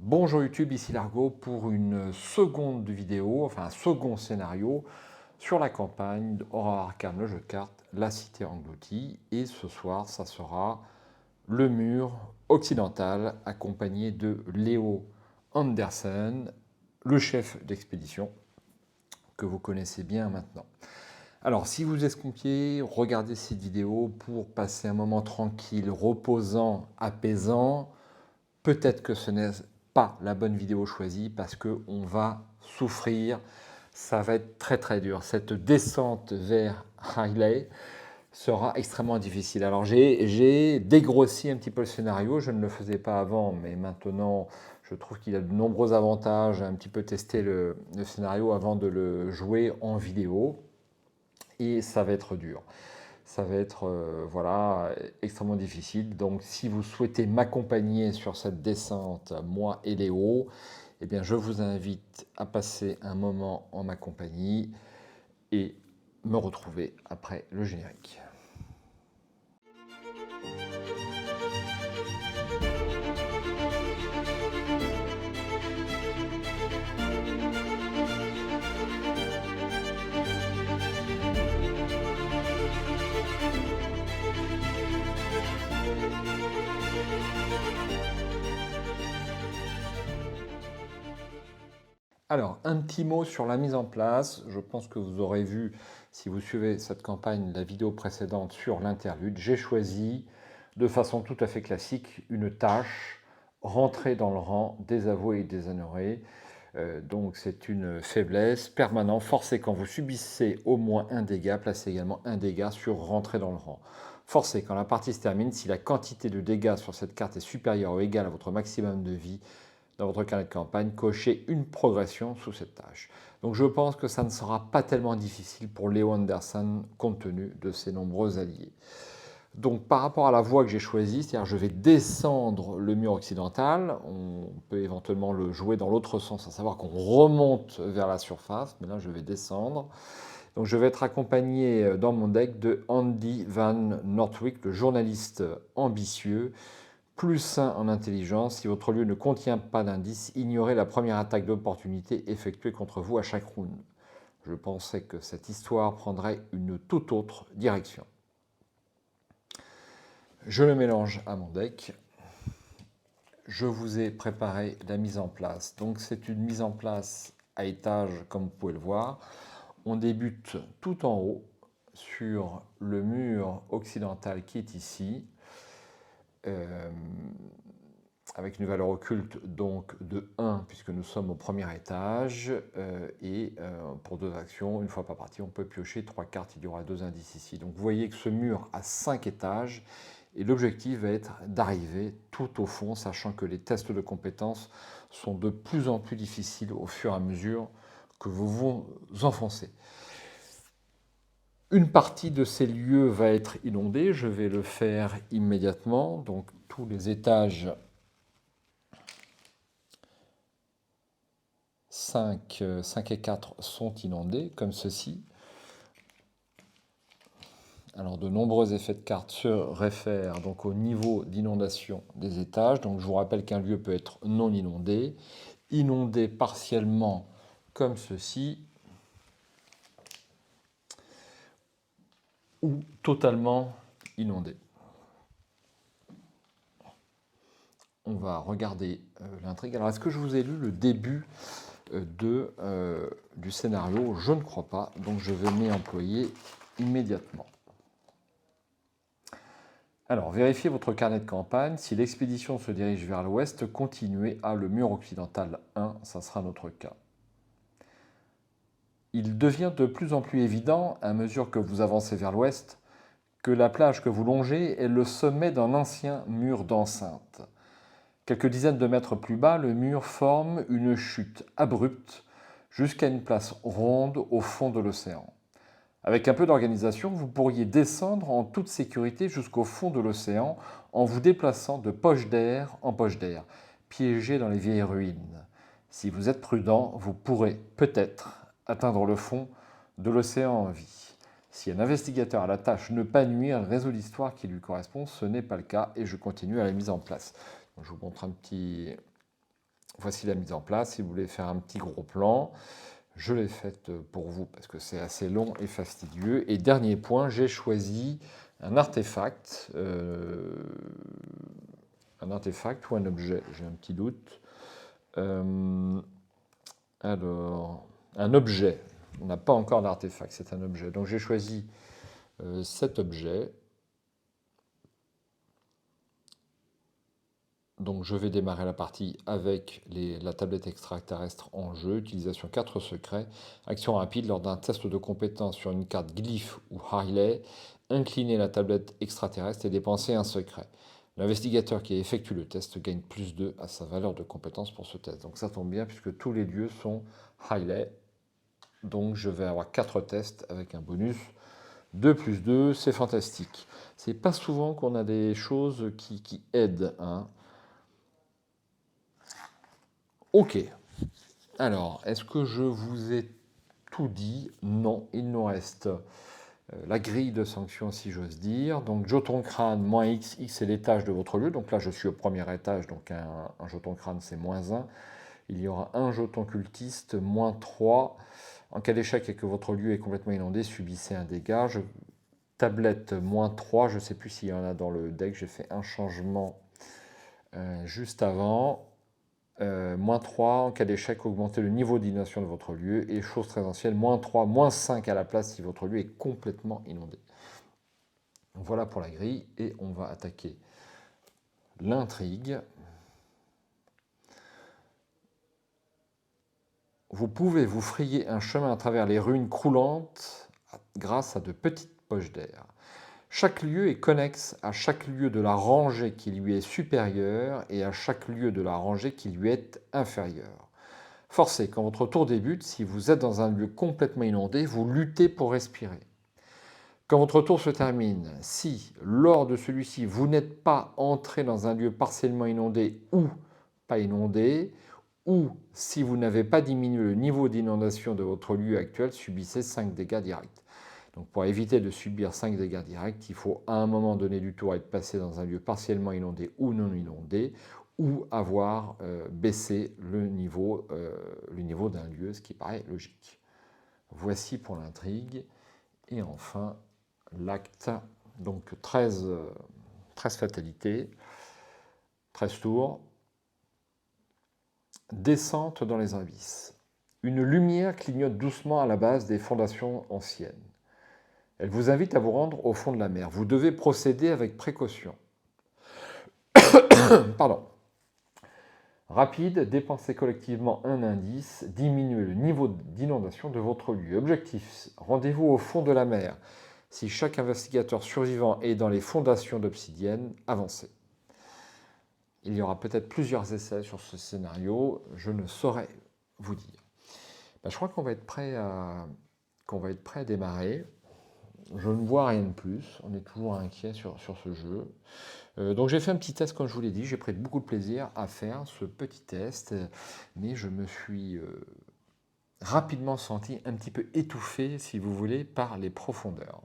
Bonjour YouTube, ici Largo pour une seconde vidéo, enfin un second scénario sur la campagne d'Horror Arkham, le jeu de cartes, La Cité Engloutie. Et ce soir, ça sera le mur occidental accompagné de Léo Andersen, le chef d'expédition que vous connaissez bien maintenant. Alors, si vous escomptiez, regardez cette vidéo pour passer un moment tranquille, reposant, apaisant. Peut-être que ce n'est pas la bonne vidéo choisie parce qu'on va souffrir. Ça va être très très dur. Cette descente vers Riley sera extrêmement difficile. Alors j'ai dégrossi un petit peu le scénario. Je ne le faisais pas avant, mais maintenant je trouve qu'il y a de nombreux avantages à un petit peu tester le scénario avant de le jouer en vidéo. Et ça va être dur. Ça va être voilà, extrêmement difficile. Donc si vous souhaitez m'accompagner sur cette descente, moi et Léo, eh bien, je vous invite à passer un moment en ma compagnie et me retrouver après le générique. Alors, un petit mot sur la mise en place. Je pense que vous aurez vu, si vous suivez cette campagne, la vidéo précédente sur l'interlude. J'ai choisi, de façon tout à fait classique, une tâche, rentrer dans le rang des avoués et des honorés. Donc c'est une faiblesse permanente. Forcez quand vous subissez au moins un dégât, placez également un dégât sur rentrer dans le rang. Forcez quand la partie se termine, si la quantité de dégâts sur cette carte est supérieure ou égale à votre maximum de vie, dans votre carnet de campagne, cochez une progression sous cette tâche. Donc je pense que ça ne sera pas tellement difficile pour Léo Andersen compte tenu de ses nombreux alliés. Donc par rapport à la voie que j'ai choisie, c'est-à-dire je vais descendre le mur occidental, on peut éventuellement le jouer dans l'autre sens, à savoir qu'on remonte vers la surface, mais là je vais descendre. Donc je vais être accompagné dans mon deck de Andy Van Nortwick, le journaliste ambitieux, +1 en intelligence. Si votre lieu ne contient pas d'indice, ignorez la première attaque d'opportunité effectuée contre vous à chaque round. Je pensais que cette histoire prendrait une toute autre direction. Je le mélange à mon deck. Je vous ai préparé la mise en place. Donc c'est une mise en place à étage, comme vous pouvez le voir. On débute tout en haut sur le mur occidental qui est ici. Avec une valeur occulte donc de 1 puisque nous sommes au premier étage pour 2 actions, une fois par partie, on peut piocher 3 cartes, il y aura 2 indices ici. Donc vous voyez que ce mur a 5 étages et l'objectif va être d'arriver tout au fond, sachant que les tests de compétences sont de plus en plus difficiles au fur et à mesure que vous vous enfoncez. Une partie de ces lieux va être inondée, je vais le faire immédiatement, donc tous les étages 5 et 4 sont inondés, comme ceci. Alors, de nombreux effets de cartes se réfèrent donc au niveau d'inondation des étages. Donc, je vous rappelle qu'un lieu peut être non inondé, inondé partiellement, comme ceci, ou totalement inondé. On va regarder l'intrigue. Alors, est-ce que je vous ai lu le début du scénario? Je ne crois pas, donc je vais m'y employer immédiatement. Alors, vérifiez votre carnet de campagne. Si l'expédition se dirige vers l'ouest, continuez à le mur occidental 1, ça sera notre cas. Il devient de plus en plus évident, à mesure que vous avancez vers l'ouest, que la plage que vous longez est le sommet d'un ancien mur d'enceinte. Quelques dizaines de mètres plus bas, le mur forme une chute abrupte jusqu'à une place ronde au fond de l'océan. Avec un peu d'organisation, vous pourriez descendre en toute sécurité jusqu'au fond de l'océan en vous déplaçant de poche d'air en poche d'air, piégé dans les vieilles ruines. Si vous êtes prudent, vous pourrez peut-être atteindre le fond de l'océan en vie. Si un investigateur à la tâche ne pas nuire, résout l'histoire qui lui correspond, ce n'est pas le cas et je continue à la mise en place. Donc, je vous montre un petit voici la mise en place. Si vous voulez faire un petit gros plan, je l'ai faite pour vous parce que c'est assez long et fastidieux. Et dernier point, j'ai choisi un artefact ou un objet, j'ai un petit doute. Alors, un objet. On n'a pas encore d'artefact, c'est un objet. Donc j'ai choisi cet objet. Donc je vais démarrer la partie avec la tablette extraterrestre en jeu, utilisation 4 secrets, action rapide lors d'un test de compétence sur une carte glyphe ou Harley, incliner la tablette extraterrestre et dépenser un secret. L'investigateur qui effectue le test gagne plus 2 à sa valeur de compétence pour ce test. Donc ça tombe bien puisque tous les lieux sont Harley. Donc je vais avoir 4 tests avec un bonus 2 plus 2, c'est fantastique. C'est pas souvent qu'on a des choses qui aident, hein. Ok. Alors, est-ce que je vous ai tout dit? Non, il nous reste la grille de sanctions, si j'ose dire. Donc, jeton crâne, moins X, X est l'étage de votre lieu. Donc là, je suis au premier étage, donc un jeton crâne, c'est moins 1. Il y aura un jeton cultiste, moins 3. En cas d'échec et que votre lieu est complètement inondé, subissez un dégât. Tablette, moins 3. Je ne sais plus s'il y en a dans le deck. J'ai fait un changement juste avant. Moins 3, en cas d'échec, augmentez le niveau d'inondation de votre lieu. Et chose très ancienne, moins 3, moins 5 à la place si votre lieu est complètement inondé. Voilà pour la grille. Et on va attaquer l'intrigue. Vous pouvez vous frayer un chemin à travers les ruines croulantes grâce à de petites poches d'air. Chaque lieu est connexe à chaque lieu de la rangée qui lui est supérieur et à chaque lieu de la rangée qui lui est inférieur. Forcez, quand votre tour débute, si vous êtes dans un lieu complètement inondé, vous luttez pour respirer. Quand votre tour se termine, si, lors de celui-ci, vous n'êtes pas entré dans un lieu partiellement inondé ou pas inondé, ou si vous n'avez pas diminué le niveau d'inondation de votre lieu actuel, subissez 5 dégâts directs. Donc pour éviter de subir 5 dégâts directs, il faut à un moment donné du tour être passé dans un lieu partiellement inondé ou non inondé, ou avoir baissé le niveau d'un lieu, ce qui paraît logique. Voici pour l'intrigue. Et enfin, l'acte. Donc 13 fatalités, 13 tours. Descente dans les abysses. Une lumière clignote doucement à la base des fondations anciennes. Elle vous invite à vous rendre au fond de la mer. Vous devez procéder avec précaution. Pardon. Rapide, dépensez collectivement un indice, diminuez le niveau d'inondation de votre lieu. Objectif, rendez-vous au fond de la mer. Si chaque investigateur survivant est dans les fondations d'obsidienne, avancez. Il y aura peut-être plusieurs essais sur ce scénario, je ne saurais vous dire. Je crois qu'on va être prêt à démarrer. Je ne vois rien de plus, on est toujours inquiet sur ce jeu. Donc j'ai fait un petit test, comme je vous l'ai dit, j'ai pris beaucoup de plaisir à faire ce petit test, mais je me suis rapidement senti un petit peu étouffé, si vous voulez, par les profondeurs.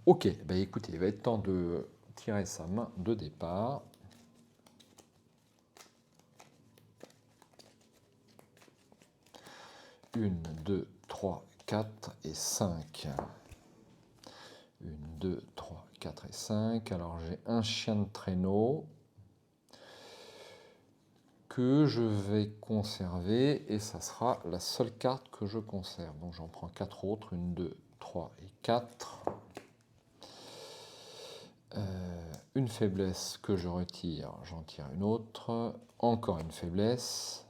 Ok, écoutez, il va être temps de tirer sa main de départ. Une, 2, 3, 4 et 5. 1, 2, 3, 4 et 5. Alors j'ai un chien de traîneau que je vais conserver et ça sera la seule carte que je conserve. Donc j'en prends 4 autres. 1, 2, 3 et 4. Une faiblesse que je retire, j'en tire une autre. Encore une faiblesse.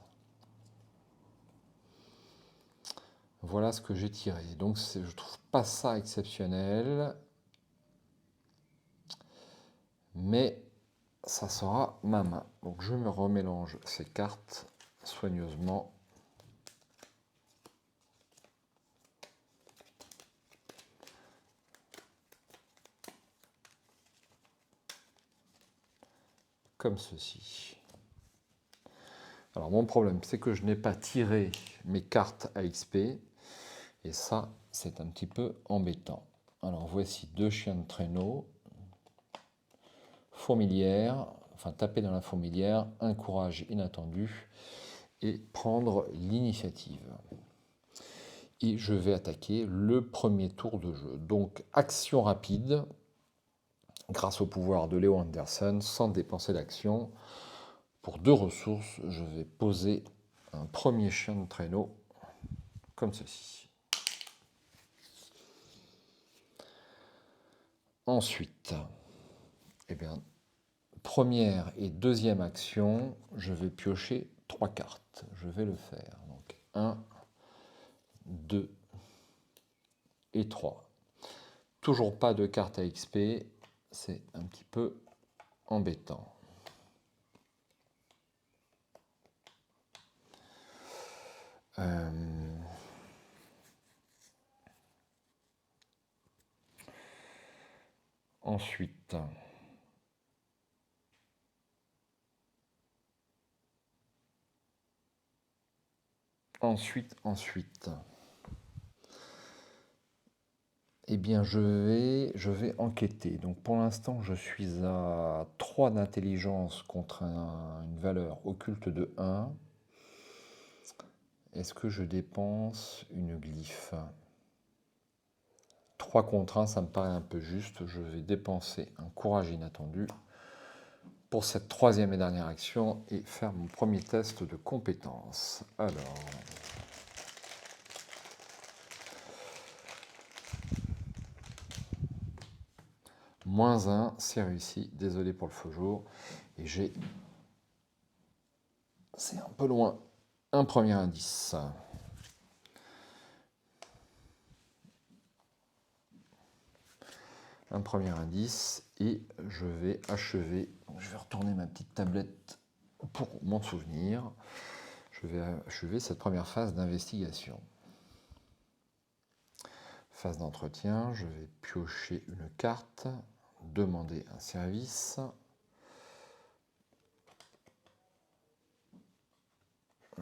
Voilà ce que j'ai tiré. Donc je ne trouve pas ça exceptionnel. Mais ça sera ma main. Donc je me remélange ces cartes soigneusement. Comme ceci. Alors mon problème, c'est que je n'ai pas tiré mes cartes à XP. Et ça, c'est un petit peu embêtant. Alors voici 2 chiens de traîneau. Fourmilière. enfin taper dans la fourmilière, un courage inattendu et prendre l'initiative. Et je vais attaquer le premier tour de jeu. Donc action rapide, grâce au pouvoir de Léo Anderson, sans dépenser d'action. Pour 2 ressources, je vais poser un premier chien de traîneau, comme ceci. Ensuite, eh bien, première et deuxième action, je vais piocher 3 cartes. Je vais le faire. Donc 1, 2 et 3. Toujours pas de carte à XP, c'est un petit peu embêtant. Ensuite, eh bien, je vais enquêter. Donc, pour l'instant, je suis à 3 d'intelligence contre une valeur occulte de 1. Est-ce que je dépense une glyphe? 3 contre 1, ça me paraît un peu juste. Je vais dépenser un courage inattendu pour cette troisième et dernière action et faire mon premier test de compétence. Alors, -1, c'est réussi. Désolé pour le faux jour. Et j'ai, c'est un peu loin, un premier indice. Un premier indice et je vais achever. Je vais retourner ma petite tablette pour m'en souvenir. Je vais achever cette première phase d'investigation. Phase d'entretien, je vais piocher une carte, demander un service.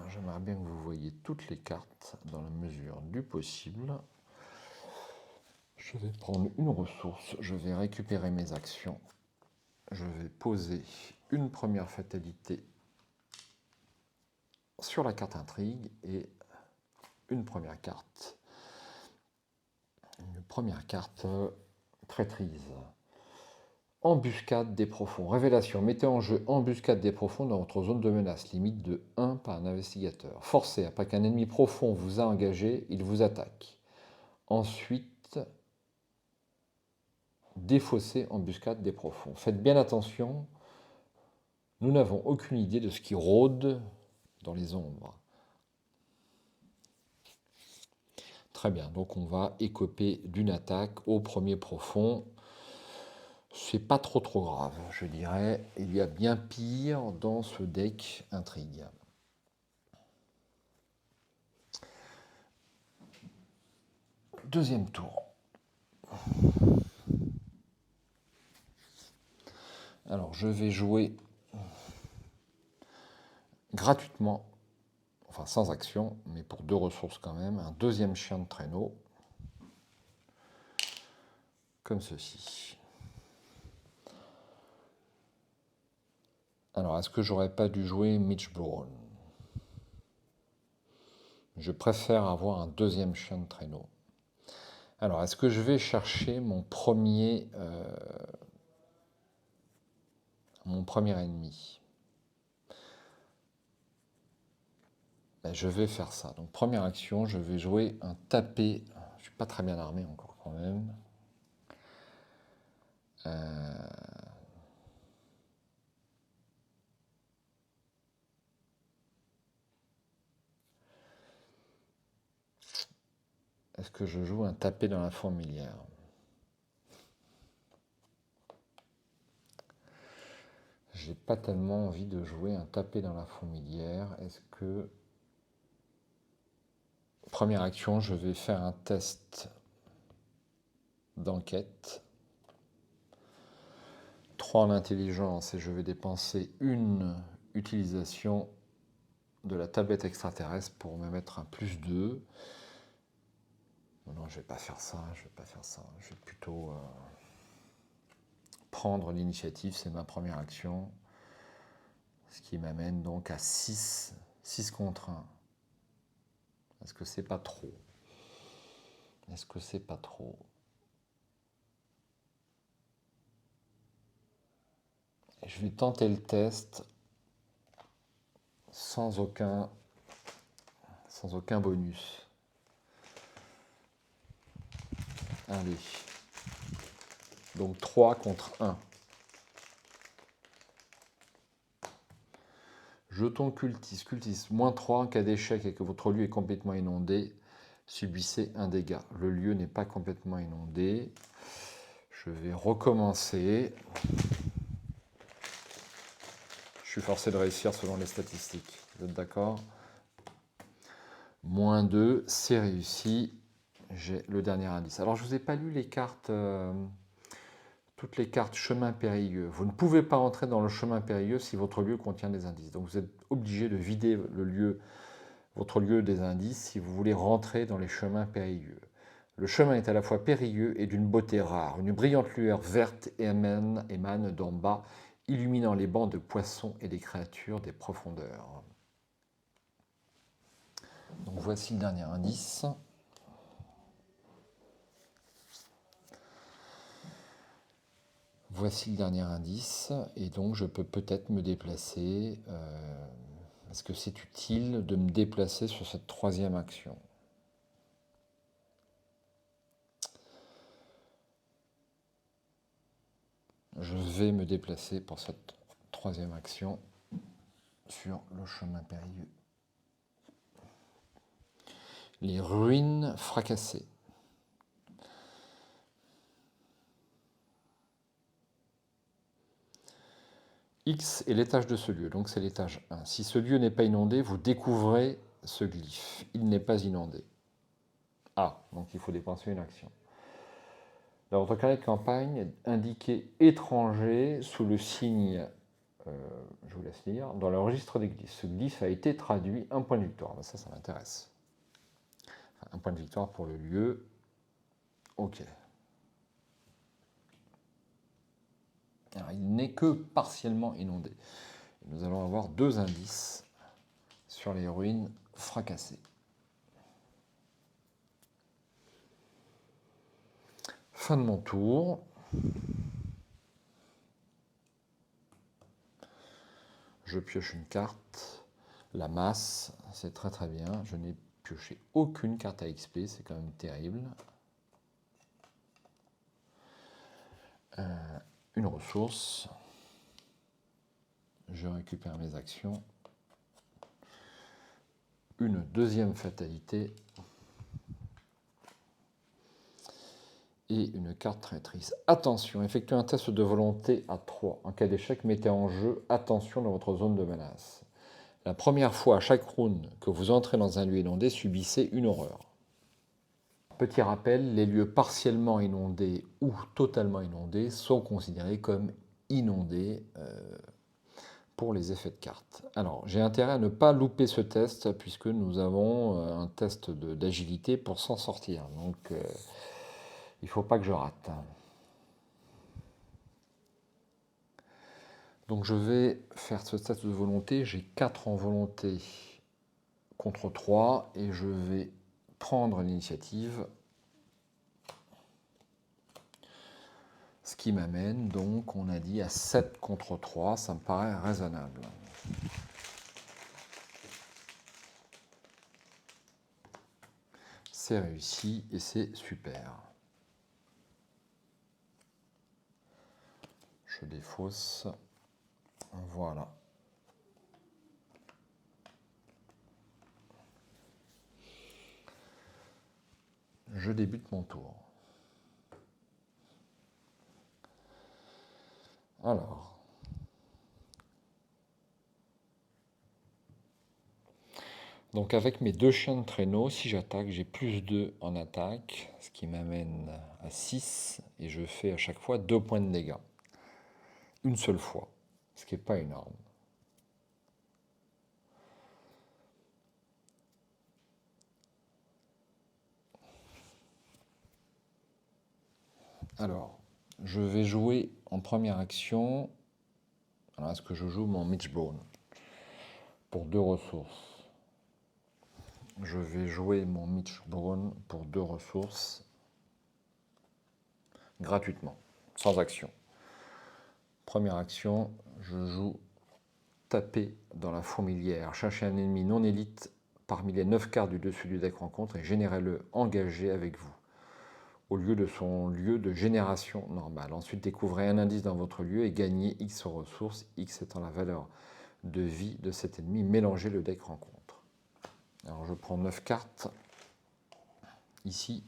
J'aimerais bien que vous voyiez toutes les cartes dans la mesure du possible. Je vais prendre une ressource, je vais récupérer mes actions. Je vais poser une première fatalité sur la carte intrigue et une première carte. Une première carte traîtrise. Embuscade des profonds. Révélation. Mettez en jeu embuscade des profonds dans votre zone de menace. Limite de 1 par un investigateur. Forcé. Après qu'un ennemi profond vous a engagé, il vous attaque. Ensuite, défausser embuscade des profonds. Faites bien attention. Nous n'avons aucune idée de ce qui rôde dans les ombres. Très bien. Donc on va écoper d'une attaque au premier profond. C'est pas trop grave, je dirais. Il y a bien pire dans ce deck intrigue. Deuxième tour. Alors je vais jouer gratuitement, enfin sans action, mais pour 2 ressources quand même, un deuxième chien de traîneau, comme ceci. Alors, est-ce que j'aurais pas dû jouer Mitch Brown? Je préfère avoir un deuxième chien de traîneau. Alors, est-ce que je vais chercher mon premier ennemi? Ben, je vais faire ça. Donc, première action, je vais jouer un tapé. Je suis pas très bien armé encore quand même. Est-ce que je joue un tapé dans la fourmilière? J'ai pas tellement envie de jouer un tapé dans la fourmilière. Est-ce que... Première action, je vais faire un test d'enquête. 3 en intelligence et je vais dépenser une utilisation de la tablette extraterrestre pour me mettre un +2. Non, je vais pas faire ça, je vais pas faire ça. Je vais plutôt prendre l'initiative, c'est ma première action. Ce qui m'amène donc à 6 contre 1. Est-ce que c'est pas trop? Est-ce que c'est pas trop? Et je vais tenter le test sans aucun bonus. Allez. Donc 3 contre 1. Jeton cultiste. Cultiste, moins 3 en cas d'échec et que votre lieu est complètement inondé. Subissez un dégât. Le lieu n'est pas complètement inondé. Je vais recommencer. Je suis forcé de réussir selon les statistiques. Vous êtes d'accord? Moins 2, c'est réussi. J'ai le dernier indice. Alors, je ne vous ai pas lu les cartes, toutes les cartes chemin périlleux. Vous ne pouvez pas entrer dans le chemin périlleux si votre lieu contient des indices. Donc, vous êtes obligé de vider votre lieu des indices si vous voulez rentrer dans les chemins périlleux. Le chemin est à la fois périlleux et d'une beauté rare. Une brillante lueur verte émane d'en bas, illuminant les bancs de poissons et les créatures des profondeurs. Donc voici le dernier indice. Voici le dernier indice, et donc je peux peut-être me déplacer. Est-ce que c'est utile de me déplacer sur cette troisième action? Je vais me déplacer pour cette troisième action sur le chemin périlleux. Les ruines fracassées. X est l'étage de ce lieu, donc c'est l'étage 1. Si ce lieu n'est pas inondé, vous découvrez ce glyphe. Il n'est pas inondé. Ah, donc il faut dépenser une action. Dans votre carnet de campagne, indiquez étranger sous le signe, je vous laisse lire, dans le registre des glyphes. Ce glyphe a été traduit, un point de victoire. Ça m'intéresse. Enfin, un point de victoire pour le lieu. Ok. Alors, il n'est que partiellement inondé. Nous allons avoir 2 indices sur les ruines fracassées. Fin de mon tour. Je pioche une carte. La masse, c'est très très bien. Je n'ai pioché aucune carte à XP, c'est quand même terrible. Une ressource. Je récupère mes actions. Une deuxième fatalité. Et une carte traîtrise. Attention, effectuez un test de volonté à 3. En cas d'échec, mettez en jeu attention dans votre zone de menace. La première fois à chaque round que vous entrez dans un lieu inondé, subissez une horreur. Petit rappel, les lieux partiellement inondés ou totalement inondés sont considérés comme inondés pour les effets de carte. Alors, j'ai intérêt à ne pas louper ce test puisque nous avons un test d'agilité pour s'en sortir. Donc, il ne faut pas que je rate. Donc, je vais faire ce test de volonté. J'ai 4 en volonté contre 3 et je vais prendre l'initiative. Ce qui m'amène donc, on a dit, à 7 contre 3, ça me paraît raisonnable. C'est réussi et c'est super. Je défausse. Voilà. Je débute mon tour. Alors. Donc avec mes 2 chiens de traîneau, si j'attaque, j'ai plus 2 en attaque, ce qui m'amène à 6, et je fais à chaque fois 2 points de dégâts. Une seule fois, ce qui n'est pas énorme. Alors, je vais jouer en première action. Alors, est-ce que je joue mon Mitch Bone? pour 2 ressources. Je vais jouer mon Mitch Brown pour 2 ressources gratuitement, sans action. Première action, je joue taper dans la fourmilière. Cherchez un ennemi non élite parmi les 9 cartes du dessus du deck rencontre et générez-le engagé avec vous, au lieu de son lieu de génération normale. Ensuite, découvrez un indice dans votre lieu et gagnez X ressources, X étant la valeur de vie de cet ennemi. Mélangez le deck rencontre. Alors je prends 9 cartes ici.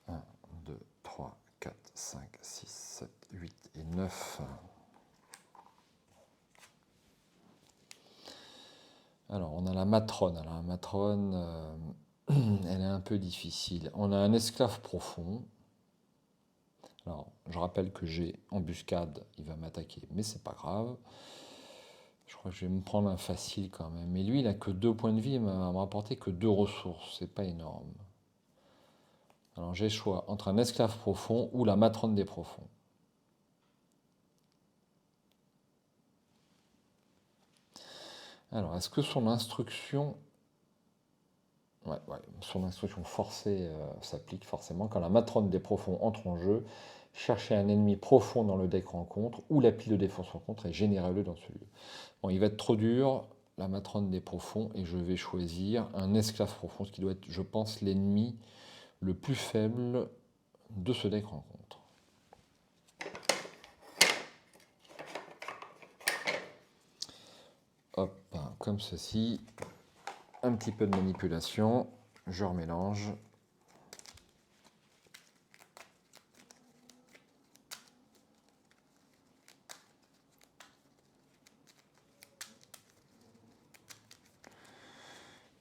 1, 2, 3, 4, 5, 6, 7, 8 et 9. Alors, on a la matrone. Alors, la matrone, elle est un peu difficile. On a un esclave profond. Alors, je rappelle que j'ai embuscade, il va m'attaquer, mais c'est pas grave. Je crois que je vais me prendre un facile quand même. Mais lui, il n'a que 2 points de vie, il m'a rapporté que 2 ressources. C'est pas énorme. Alors, j'ai le choix entre un esclave profond ou la matrone des profonds. Alors, est-ce que son instruction... Ouais, son instruction forcée s'applique forcément. Quand la matrone des profonds entre en jeu, cherchez un ennemi profond dans le deck rencontre ou la pile de défense rencontre et générez-le dans ce lieu. Bon, il va être trop dur, la matrone des profonds, et je vais choisir un esclave profond, ce qui doit être, je pense, l'ennemi le plus faible de ce deck rencontre. Hop, comme ceci. Un petit peu de manipulation, je remélange.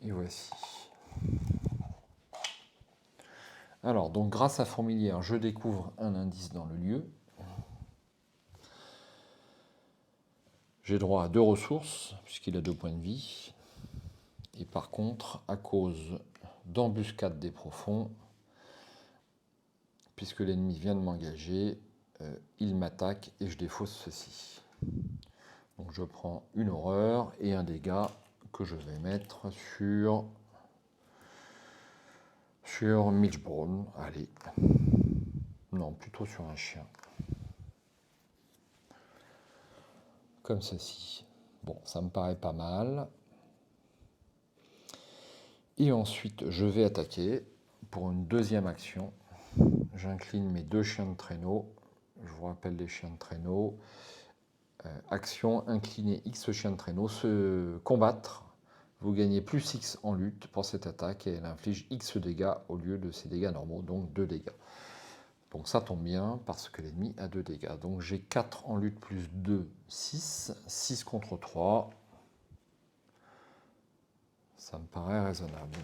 Et voici. Alors, donc grâce à Fourmilière, je découvre un indice dans le lieu. J'ai droit à 2 ressources, puisqu'il a 2 points de vie. Et par contre, à cause d'embuscade des profonds, puisque l'ennemi vient de m'engager, il m'attaque et je défausse ceci. Donc je prends une horreur et un dégât que je vais mettre sur Mitch Brown. Allez. Non, plutôt sur un chien. Comme ceci. Bon, ça me paraît pas mal. Et ensuite, je vais attaquer pour une deuxième action. J'incline mes 2 chiens de traîneau. Je vous rappelle les chiens de traîneau. Action, incliner X chiens de traîneau, se combattre. Vous gagnez plus X en lutte pour cette attaque et elle inflige X dégâts au lieu de ses dégâts normaux, donc 2 dégâts. Donc ça tombe bien parce que l'ennemi a 2 dégâts. Donc j'ai 4 en lutte plus 2, 6. 6 contre 3. Ça me paraît raisonnable.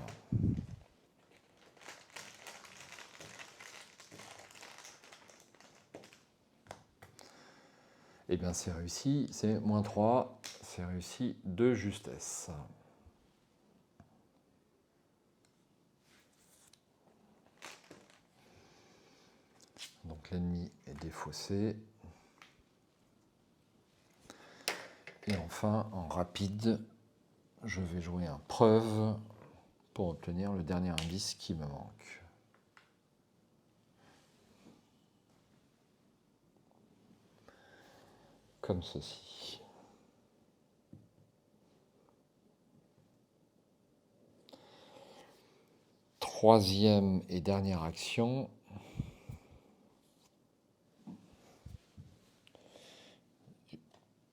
Eh bien c'est réussi, c'est moins 3, c'est réussi de justesse. Donc l'ennemi est défaussé. Et enfin, en rapide, je vais jouer un preuve pour obtenir le dernier indice qui me manque. Comme ceci. Troisième et dernière action.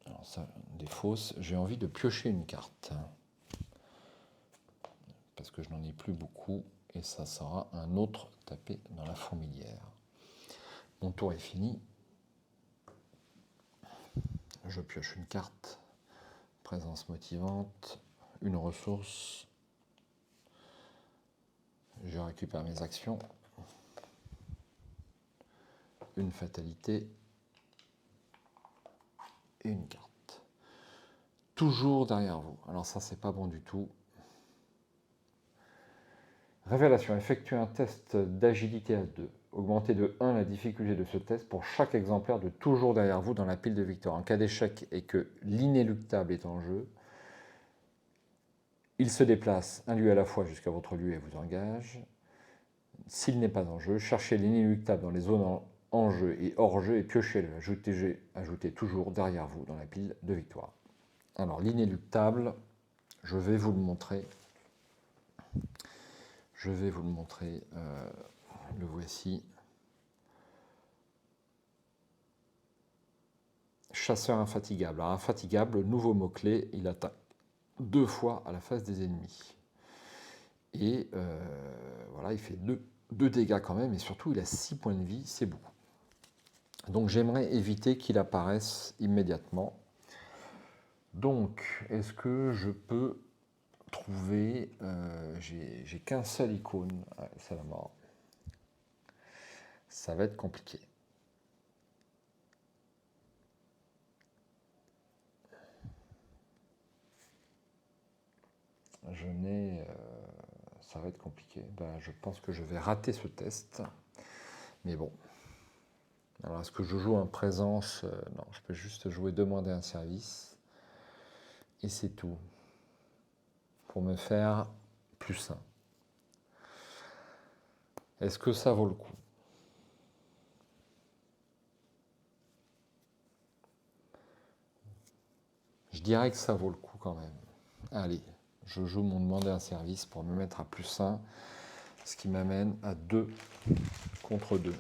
Alors ça, des fausses. J'ai envie de piocher une carte. Parce que je n'en ai plus beaucoup. Et ça sera un autre tapé dans la fourmilière. Mon tour est fini. Je pioche une carte. Présence motivante. Une ressource. Je récupère mes actions. Une fatalité. Et une carte. Toujours derrière vous. Alors ça, c'est pas bon du tout. Révélation. Effectuez un test d'agilité à 2. augmenter de 1 la difficulté de ce test pour chaque exemplaire de toujours derrière vous dans la pile de victoire. En cas d'échec et que l'inéluctable est en jeu, il se déplace un lieu à la fois jusqu'à votre lieu et vous engage. S'il n'est pas en jeu, cherchez l'inéluctable dans les zones en jeu et hors jeu et piochez-le. Ajoutez toujours derrière vous dans la pile de victoire. Alors l'inéluctable, je vais vous le montrer. Le voici. Chasseur infatigable. Alors infatigable, nouveau mot-clé, il attaque 2 fois à la face des ennemis. Et voilà, il fait 2 dégâts quand même, et surtout il a 6 points de vie, c'est beaucoup. Donc j'aimerais éviter qu'il apparaisse immédiatement. Donc, est-ce que je peux trouver... j'ai qu'un seul icône, c'est la mort. Ça va être compliqué. Ça va être compliqué. Ben, je pense que je vais rater ce test. Mais bon. Alors, est-ce que je joue en présence? Non, je peux juste jouer demander un service. Et c'est tout. Pour me faire plus 1. Est-ce que ça vaut le coup? Je dirais que ça vaut le coup quand même. Allez, je joue mon demander un service pour me mettre à plus 1. Ce qui m'amène à 2 contre 2.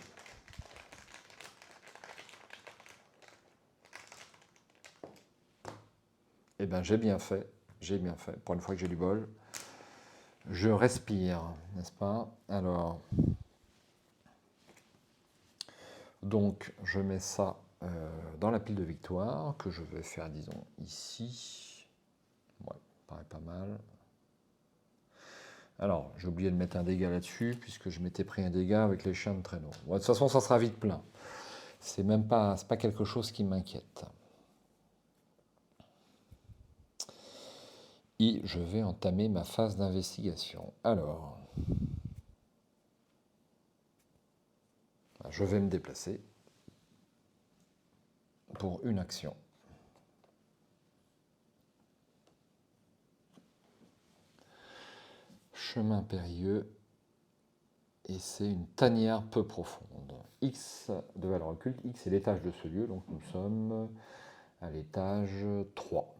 Eh bien, j'ai bien fait. Pour une fois que j'ai du bol. Je respire, n'est-ce pas? Alors, donc, je mets ça dans la pile de victoire, que je vais faire, disons, ici. Ouais, paraît pas mal. Alors, j'ai oublié de mettre un dégât là-dessus, puisque je m'étais pris un dégât avec les chiens de traîneau. Bon, de toute façon, ça sera vite plein. C'est pas quelque chose qui m'inquiète. Et je vais entamer ma phase d'investigation. Alors, je vais me déplacer pour une action. Chemin périlleux. Et c'est une tanière peu profonde. X de valeur occulte. X est l'étage de ce lieu, donc nous sommes à l'étage 3.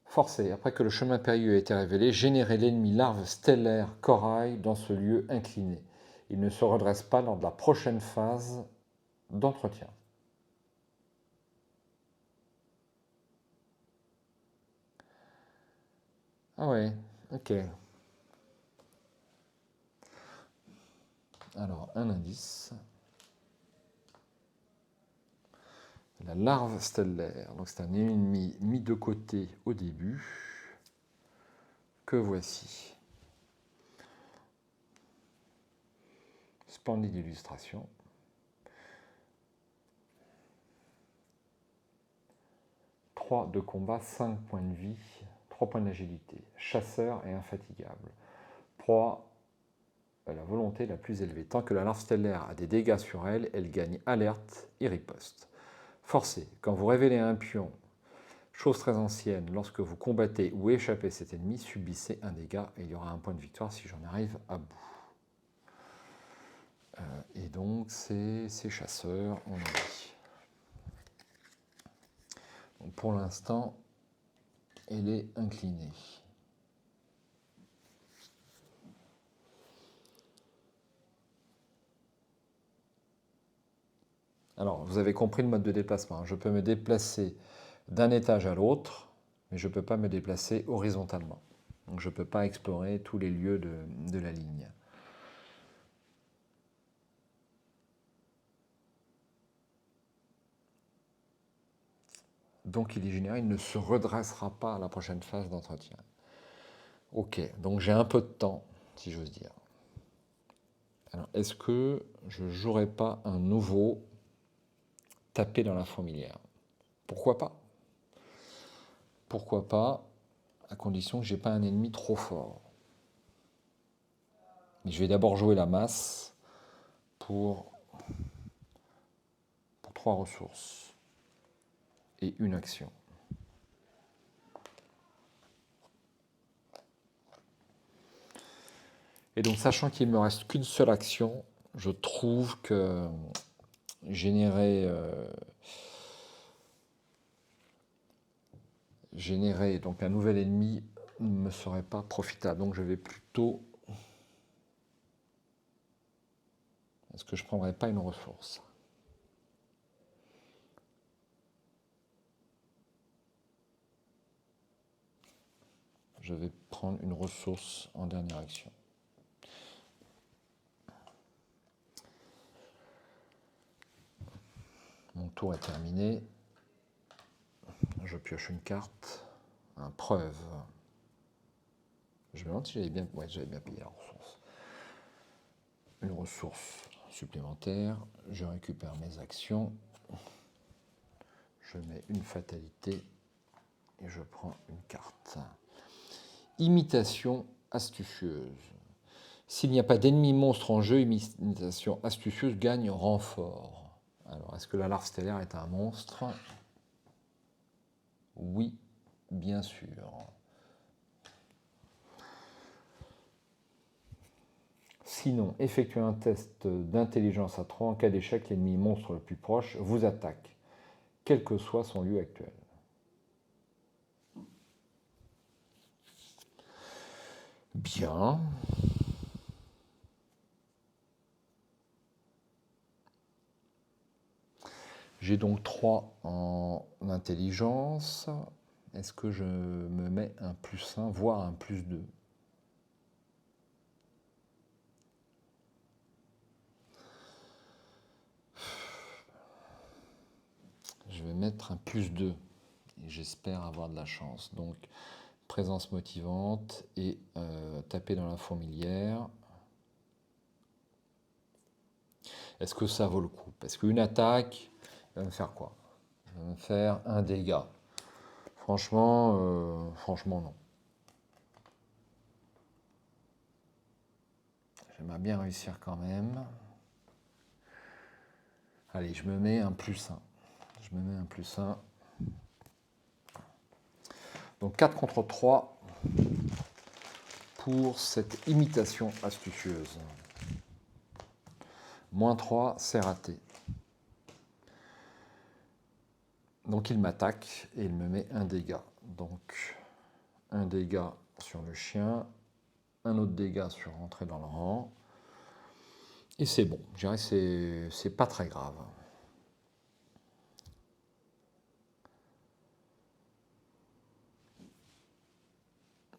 Forcé, après que le chemin périlleux a été révélé, générez l'ennemi larve stellaire corail dans ce lieu incliné. Il ne se redresse pas lors de la prochaine phase d'entretien. Ah ouais, ok. Alors, un indice. La larve stellaire, donc c'est un ennemi mis de côté au début, que voici. Splendide illustration. 3 de combat, 5 points de vie, 3 points d'agilité. Chasseur et infatigable. Proie à la volonté la plus élevée. Tant que la larve stellaire a des dégâts sur elle, elle gagne alerte et riposte. Forcé. Quand vous révélez un pion, chose très ancienne, lorsque vous combattez ou échappez cet ennemi, subissez un dégât et il y aura un point de victoire si j'en arrive à bout. Et donc, c'est chasseurs, on a dit. Donc, pour l'instant, elle est inclinée. Alors, vous avez compris le mode de déplacement. Je peux me déplacer d'un étage à l'autre, mais je ne peux pas me déplacer horizontalement. Donc, je ne peux pas explorer tous les lieux de la ligne. Donc, il est généré, il ne se redressera pas à la prochaine phase d'entretien. Ok, donc j'ai un peu de temps, si j'ose dire. Alors, est-ce que je ne jouerai pas un nouveau taper dans la fourmilière? Pourquoi pas? Pourquoi pas, à condition que je n'ai pas un ennemi trop fort. Mais je vais d'abord jouer la masse pour 3 ressources et une action. Et donc, sachant qu'il ne me reste qu'une seule action, je trouve que générer donc un nouvel ennemi ne me serait pas profitable. Donc, je vais plutôt... Est-ce que je ne prendrais pas une ressource? Je vais prendre une ressource en dernière action. Mon tour est terminé. Je pioche une carte. Un preuve. Je me demande si j'avais bien... Ouais, j'avais bien payé la ressource. Une ressource supplémentaire. Je récupère mes actions. Je mets une fatalité et je prends une carte. Imitation astucieuse. S'il n'y a pas d'ennemi monstre en jeu, imitation astucieuse gagne renfort. Alors, est-ce que la larve stellaire est un monstre? Oui, bien sûr. Sinon, effectuez un test d'intelligence à 3. En cas d'échec, l'ennemi monstre le plus proche vous attaque, quel que soit son lieu actuel. Bien. J'ai donc 3 en intelligence. Est-ce que je me mets un +1, voire un +2? Je vais mettre un +2 et j'espère avoir de la chance. Donc, présence motivante et taper dans la fourmilière. Est-ce que ça vaut le coup? Parce qu'une attaque, va me faire quoi? Va me faire un dégât. Franchement, non. J'aimerais bien réussir quand même. Allez, je me mets un +1. Je me mets un +1. Donc 4 contre 3 pour cette imitation astucieuse. -3, c'est raté. Donc il m'attaque et il me met un dégât. Donc un dégât sur le chien, un autre dégât sur rentrer dans le rang. Et c'est bon, je dirais que c'est pas très grave.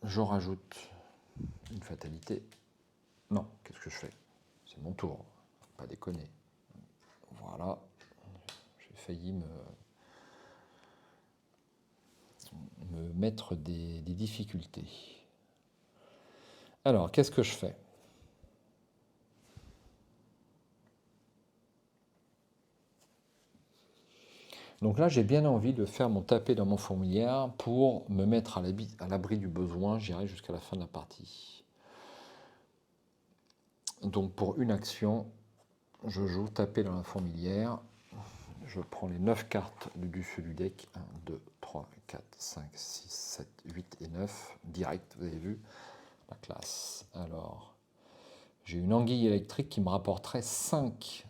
Je rajoute une fatalité. Non, qu'est-ce que je fais? C'est mon tour, pas déconner. Voilà, j'ai failli me mettre des difficultés. Alors, qu'est-ce que je fais? Donc là, j'ai bien envie de faire mon tapé dans mon fourmilière pour me mettre à l'abri du besoin, j'irai jusqu'à la fin de la partie. Donc pour une action, je joue taper dans la fourmilière. Je prends les 9 cartes du dessus du deck. 1, 2, 3, 4, 5, 6, 7, 8 et 9. Direct, vous avez vu la classe. Alors, j'ai une anguille électrique qui me rapporterait 5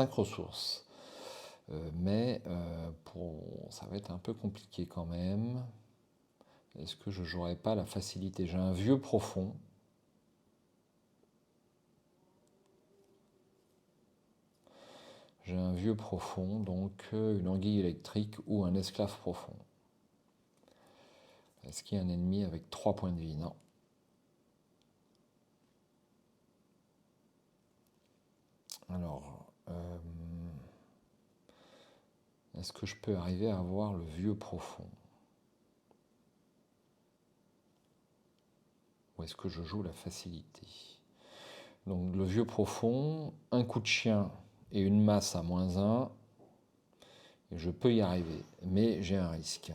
ressources. Mais ça va être un peu compliqué quand même. Est-ce que je jouerai pas la facilité? J'ai un vieux profond. J'ai un vieux profond, donc une anguille électrique ou un esclave profond. Est-ce qu'il y a un ennemi avec 3 points de vie? Non. Alors, est-ce que je peux arriver à avoir le vieux profond? Ou est-ce que je joue la facilité? Donc le vieux profond, un coup de chien et une masse à -1. Et je peux y arriver, mais j'ai un risque.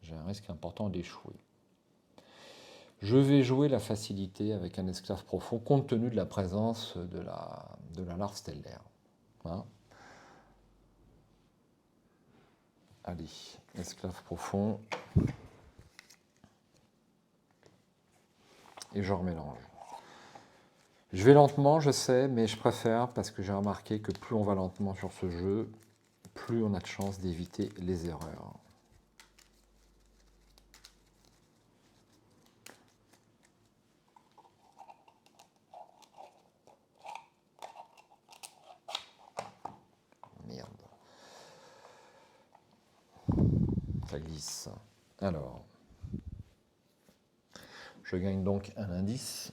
J'ai un risque important d'échouer. Je vais jouer la facilité avec un esclave profond compte tenu de la présence de la larve stellaire. Hein. Allez, esclave profond. Et je remélange. Je vais lentement, je sais, mais je préfère parce que j'ai remarqué que plus on va lentement sur ce jeu, plus on a de chances d'éviter les erreurs. Merde. Ça glisse. Alors, je gagne donc un indice.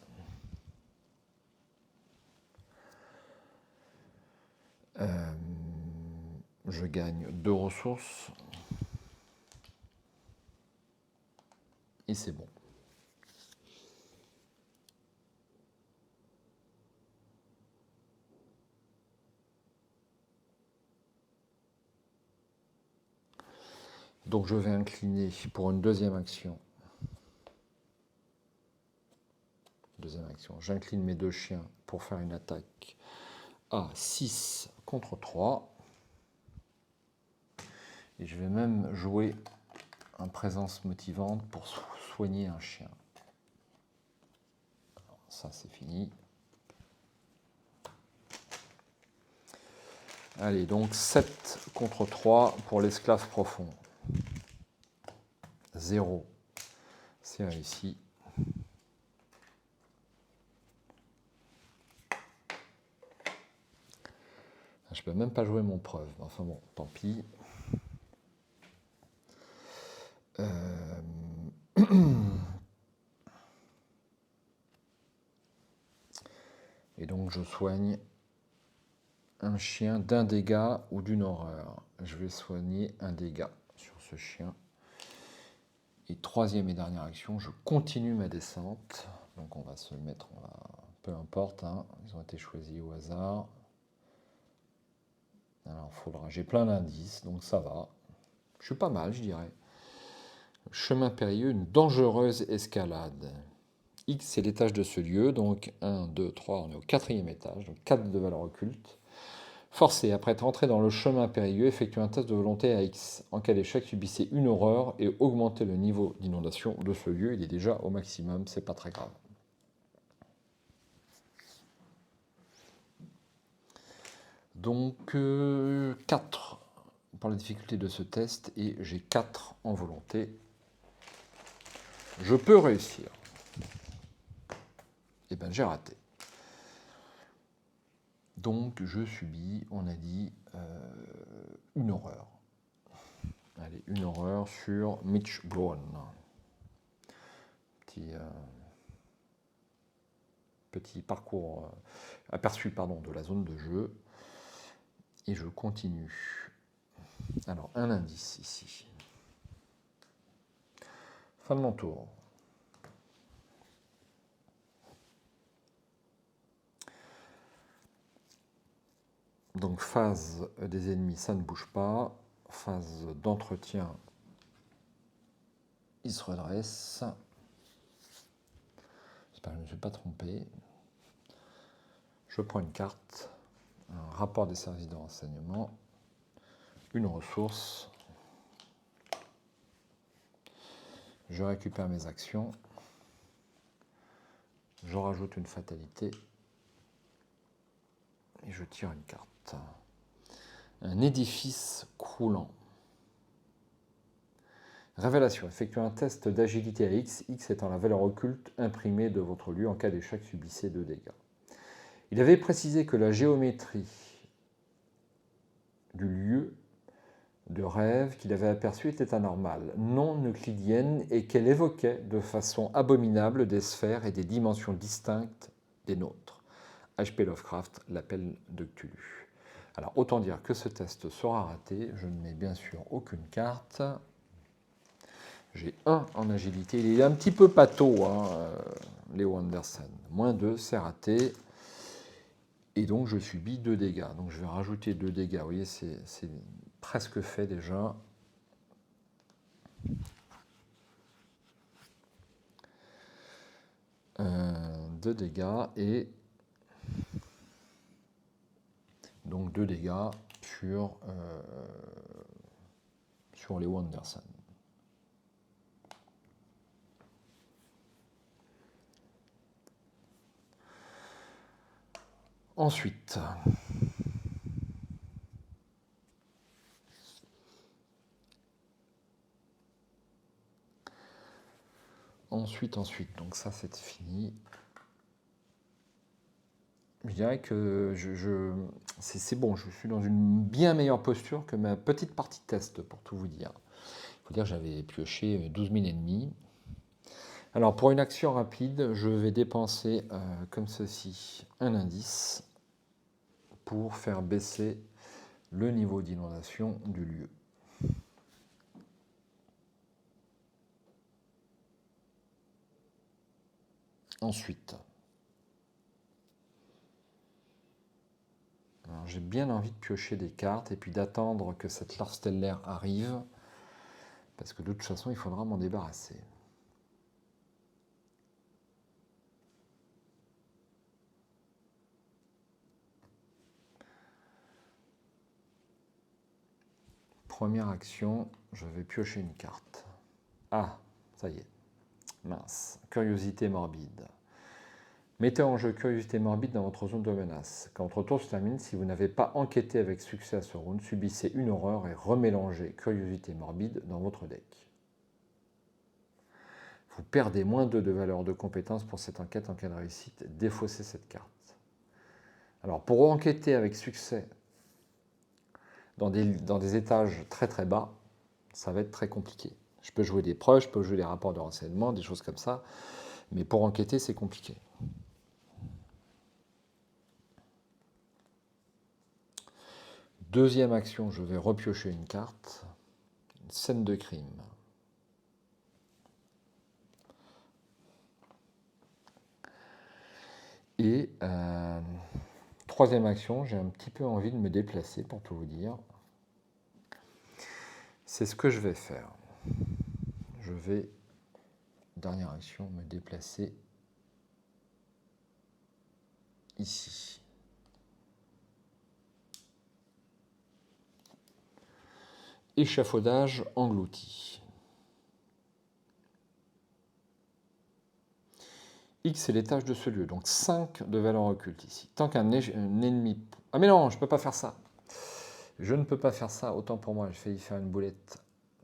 Je gagne 2 ressources. Et c'est bon. Donc je vais incliner pour une deuxième action. J'incline mes 2 chiens pour faire une attaque à 6 contre 3. Et je vais même jouer en présence motivante pour soigner un chien. Alors, ça c'est fini. Allez, donc 7 contre 3 pour l'esclave profond. 0. C'est réussi. Je peux même pas jouer mon preuve. Enfin bon, tant pis. Et donc je soigne un chien d'un dégât ou d'une horreur. Je vais soigner un dégât sur ce chien. Et troisième et dernière action, je continue ma descente. Donc on va se mettre, peu importe, hein, ils ont été choisis au hasard. Alors j'ai plein d'indices, donc ça va. Je suis pas mal, je dirais. Chemin périlleux, une dangereuse escalade. X, c'est l'étage de ce lieu, donc 1, 2, 3, on est au 4e étage, donc 4 de valeur occulte. Forcé, après être entré dans le chemin périlleux, effectuez un test de volonté à X. En cas d'échec, subissez une horreur et augmentez le niveau d'inondation de ce lieu. Il est déjà au maximum, c'est pas très grave. Donc 4 pour la difficulté de ce test et j'ai 4 en volonté. Je peux réussir. Eh bien, j'ai raté. Donc, je subis, on a dit, une horreur. Allez, une horreur sur Mitch Brown. Petit parcours, aperçu de la zone de jeu. Et je continue. Alors, un indice ici. Fin de mon tour. Donc phase des ennemis, ça ne bouge pas. Phase d'entretien, il se redresse. J'espère que je ne me suis pas trompé. Je prends une carte, un rapport des services de renseignement, une ressource. Je récupère mes actions. Je rajoute une fatalité. Et je tire une carte. Un édifice croulant. Révélation. Effectuez un test d'agilité à X, X étant la valeur occulte imprimée de votre lieu. En cas d'échec, subissez 2 dégâts. Il avait précisé que la géométrie du lieu de rêve qu'il avait aperçu était anormale, non euclidienne, et qu'elle évoquait de façon abominable des sphères et des dimensions distinctes des nôtres. H.P. Lovecraft, l'appel de Cthulhu. Alors, autant dire que ce test sera raté. Je ne mets bien sûr aucune carte. J'ai 1 en agilité. Il est un petit peu pâteau, hein, Léo Anderson. -2, c'est raté. Et donc, je subis 2 dégâts. Donc, je vais rajouter 2 dégâts. Vous voyez, c'est presque fait déjà. 2 dégâts et donc 2 dégâts sur les Wanderson. Ensuite, donc ça c'est fini. Je dirais que c'est bon, je suis dans une bien meilleure posture que ma petite partie test, pour tout vous dire. Il faut dire que j'avais pioché 12 000 ennemis. Alors pour une action rapide, je vais dépenser comme ceci un indice pour faire baisser le niveau d'inondation du lieu. Ensuite, j'ai bien envie de piocher des cartes et puis d'attendre que cette larve stellaire arrive, parce que de toute façon, il faudra m'en débarrasser. Première action, je vais piocher une carte. Ah, ça y est. Mince. Curiosité morbide. Mettez en jeu Curiosité morbide dans votre zone de menace. Quand votre tour se termine, si vous n'avez pas enquêté avec succès à ce round, subissez une horreur et remélangez Curiosité morbide dans votre deck. Vous perdez -2 de valeur de compétence pour cette enquête en cas de réussite. Défaussez cette carte. Alors, pour enquêter avec succès dans des étages très très bas, ça va être très compliqué. Je peux jouer des preuves, je peux jouer des rapports de renseignement, des choses comme ça, mais pour enquêter, c'est compliqué. Deuxième action, je vais repiocher une carte, une scène de crime. Et troisième action, j'ai un petit peu envie de me déplacer pour tout vous dire. C'est ce que je vais faire. Je vais, dernière action, me déplacer ici. Échafaudage englouti. X c'est l'étage de ce lieu, donc 5 de valeur occulte ici. Tant qu'un ennemi... Ah mais non, je ne peux pas faire ça. Je ne peux pas faire ça, autant pour moi, j'ai failli faire une boulette.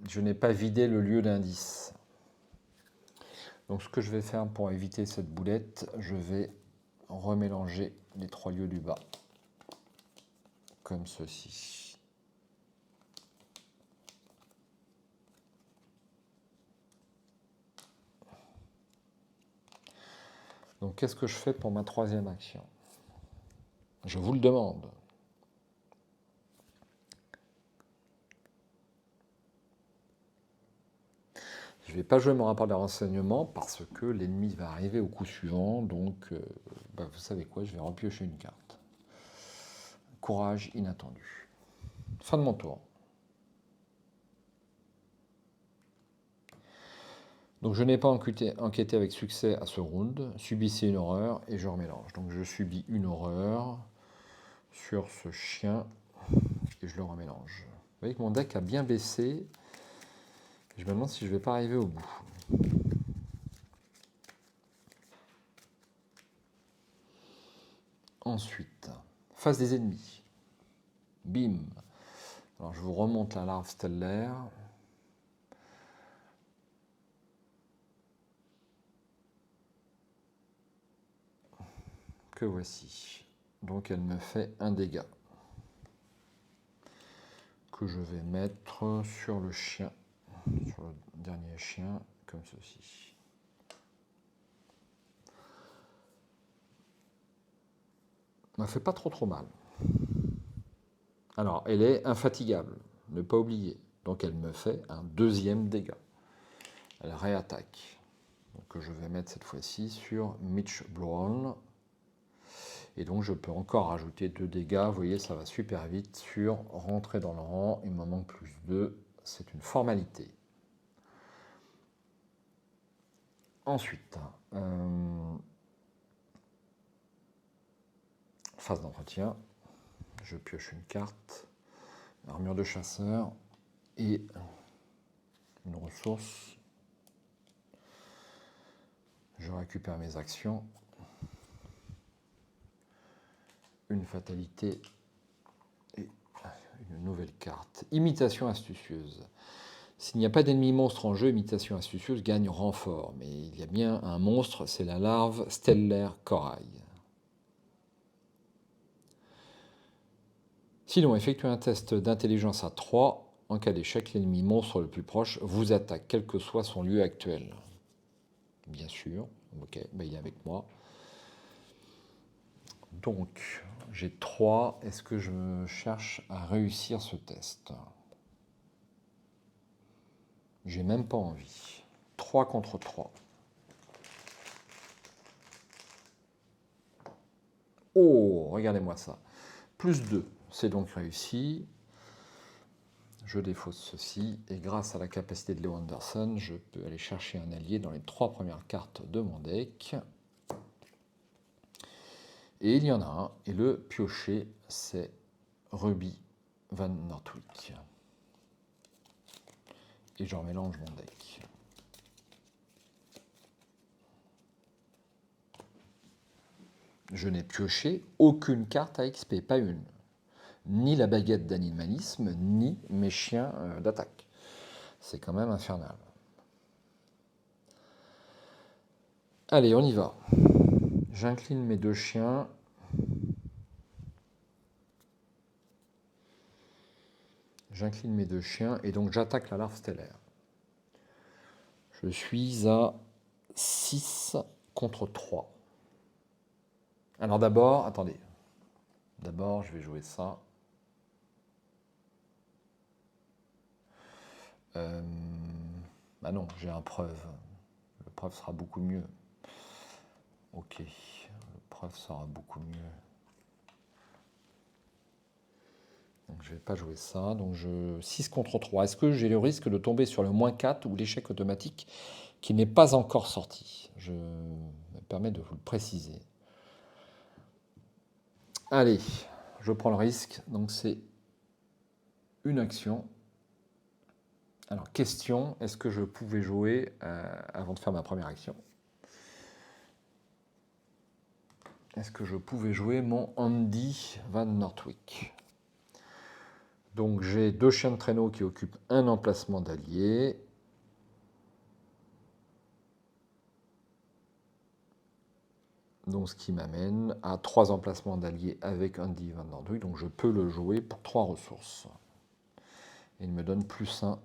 Je n'ai pas vidé le lieu d'indice. Donc ce que je vais faire pour éviter cette boulette, je vais remélanger les 3 lieux du bas, comme ceci. Donc qu'est-ce que je fais pour ma troisième action? Je vous le demande. Je ne vais pas jouer mon rapport de renseignement parce que l'ennemi va arriver au coup suivant, donc vous savez quoi, je vais repiocher une carte. Courage inattendu. Fin de mon tour. Donc je n'ai pas enquêté avec succès à ce round, subissez une horreur et je remélange. Donc je subis une horreur sur ce chien et je le remélange. Vous voyez que mon deck a bien baissé. Je me demande si je ne vais pas arriver au bout. Ensuite, face des ennemis. Bim. Alors je vous remonte la larve stellaire. Que voici. Donc elle me fait un dégât. Que je vais mettre sur le chien. Sur le dernier chien, comme ceci. Ça ne fait pas trop mal. Alors, elle est infatigable, ne pas oublier. Donc elle me fait un deuxième dégât. Elle réattaque. Donc je vais mettre cette fois-ci sur Mitch Brown. Et donc je peux encore rajouter 2 dégâts. Vous voyez, ça va super vite sur rentrer dans le rang. Il m'en manque plus 2. C'est une formalité. Ensuite, phase d'entretien. Je pioche une carte, armure de chasseur et une ressource. Je récupère mes actions. Une fatalité et une nouvelle carte. Imitation astucieuse. S'il n'y a pas d'ennemi monstre en jeu, imitation astucieuse gagne renfort. Mais il y a bien un monstre, c'est la larve stellaire corail. Sinon, effectuez un test d'intelligence à 3. En cas d'échec, l'ennemi monstre le plus proche vous attaque, quel que soit son lieu actuel. Bien sûr. Ok, ben il est avec moi. Donc, j'ai 3. Est-ce que je cherche à réussir ce test? J'ai même pas envie. 3 contre 3. Oh, regardez-moi ça. Plus 2, c'est donc réussi. Je défausse ceci, et grâce à la capacité de Leo Anderson, je peux aller chercher un allié dans les 3 premières cartes de mon deck. Et il y en a un, et le piocher, c'est Ruby Van Nortwick. Et j'en mélange mon deck. Je n'ai pioché aucune carte à XP, pas une. Ni la baguette d'animalisme, ni mes chiens d'attaque. C'est quand même infernal. Allez, on y va. J'incline mes 2 chiens. J'incline mes 2 chiens et donc j'attaque la larve stellaire. Je suis à 6 contre 3. Alors d'abord, attendez. D'abord, je vais jouer ça. Ah non, j'ai un preuve. Le preuve sera beaucoup mieux. Ok, le preuve sera beaucoup mieux. Donc je ne vais pas jouer ça. Donc 6 contre 3. Est-ce que j'ai le risque de tomber sur le -4 ou l'échec automatique qui n'est pas encore sorti? Je me permets de vous le préciser. Allez, je prends le risque. Donc c'est une action. Alors, question, est-ce que je pouvais jouer avant de faire ma première action? Est-ce que je pouvais jouer mon Andy Van Nortwick? Donc, j'ai 2 chiens de traîneau qui occupent un emplacement d'allié. Donc, ce qui m'amène à 3 emplacements d'alliés avec Andy Van Nortwick. Donc, je peux le jouer pour 3 ressources. Et il me donne +1.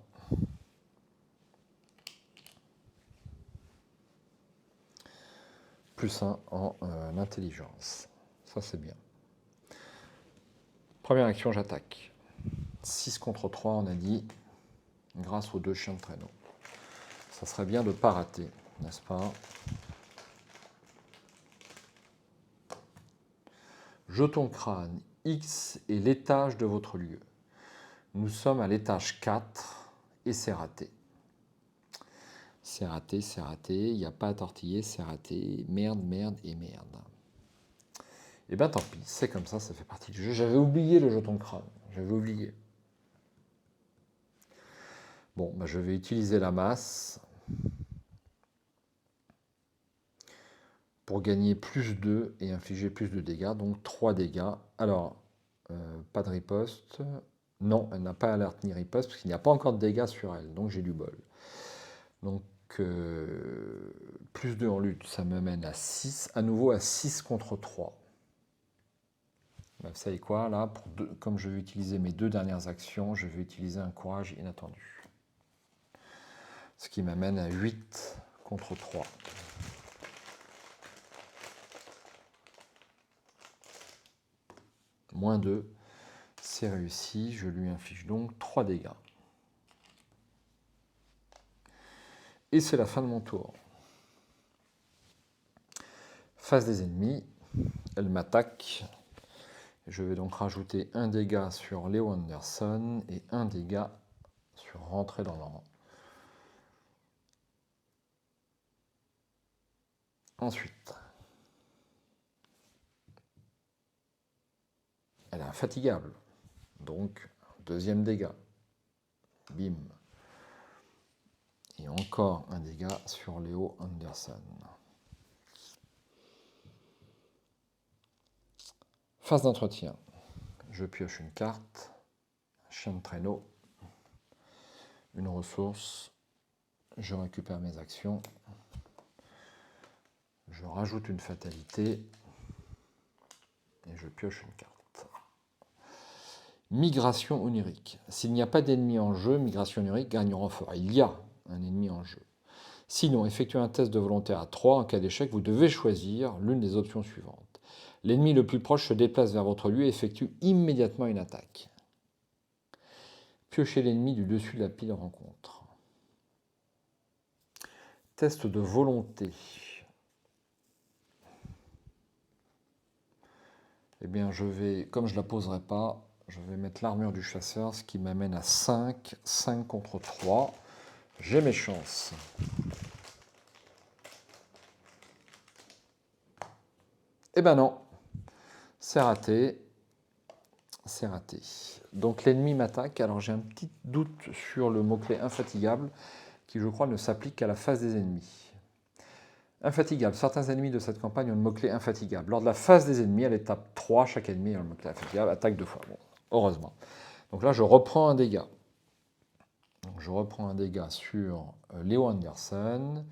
+1 en intelligence. Ça, c'est bien. Première action, j'attaque. 6 contre 3, on a dit, grâce aux 2 chiens de traîneau. Ça serait bien de ne pas rater, n'est-ce pas? Jeton crâne, X est l'étage de votre lieu. Nous sommes à l'étage 4 et c'est raté. C'est raté, c'est raté, il n'y a pas à tortiller, c'est raté, merde, merde et merde. Et bien tant pis, c'est comme ça fait partie du jeu. J'avais oublié le jeton crâne, j'avais oublié. Bon, ben je vais utiliser la masse pour gagner +2 et infliger plus de dégâts, donc 3 dégâts. Alors, pas de riposte. Non, elle n'a pas alerte ni riposte, parce qu'il n'y a pas encore de dégâts sur elle, donc j'ai du bol. Donc, +2 en lutte, ça me mène à 6, à nouveau à 6 contre 3. Ben, vous savez quoi, là, comme je vais utiliser mes 2 dernières actions, je vais utiliser un courage inattendu. Ce qui m'amène à 8 contre 3. -2, c'est réussi, je lui inflige donc 3 dégâts. Et c'est la fin de mon tour. Face des ennemis, elle m'attaque. Je vais donc rajouter un dégât sur Leo Anderson et un dégât sur rentrer dans le rang. Ensuite, elle est infatigable. Donc, deuxième dégât. Bim. Et encore un dégât sur Léo Anderson. Phase d'entretien. Je pioche une carte, chien de traîneau, une ressource, je récupère mes actions, je rajoute une fatalité et je pioche une carte. Migration onirique. S'il n'y a pas d'ennemi en jeu, migration onirique gagne en renfort. Il y a un ennemi en jeu. Sinon, effectuez un test de volonté à 3. En cas d'échec, vous devez choisir l'une des options suivantes. L'ennemi le plus proche se déplace vers votre lieu et effectue immédiatement une attaque. Piochez l'ennemi du dessus de la pile rencontre. Test de volonté. Eh bien, comme je ne la poserai pas, je vais mettre l'armure du chasseur, ce qui m'amène à 5, 5 contre 3. J'ai mes chances. Eh ben non, c'est raté. C'est raté. Donc l'ennemi m'attaque. Alors j'ai un petit doute sur le mot-clé infatigable, qui je crois ne s'applique qu'à la phase des ennemis. Infatigable. Certains ennemis de cette campagne ont le mot-clé infatigable. Lors de la phase des ennemis, à l'étape 3, chaque ennemi a le mot-clé infatigable, attaque 2 fois. Bon, heureusement. Donc là, je reprends un dégât. Donc, je reprends un dégât sur Léo Anderson.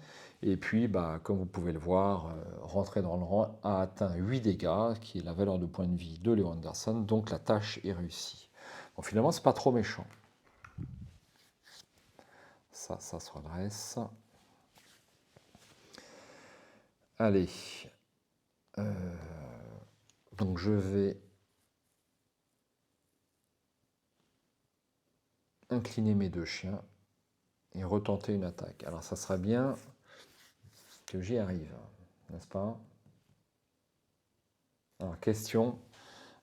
Et puis, comme vous pouvez le voir, rentrer dans le rang a atteint 8 dégâts, qui est la valeur de points de vie de Léo Anderson. Donc la tâche est réussie. Bon, finalement, c'est pas trop méchant. Ça se redresse. Allez. Donc je vais incliner mes 2 chiens et retenter une attaque. Alors ça serait bien que j'y arrive, n'est-ce pas? Alors question,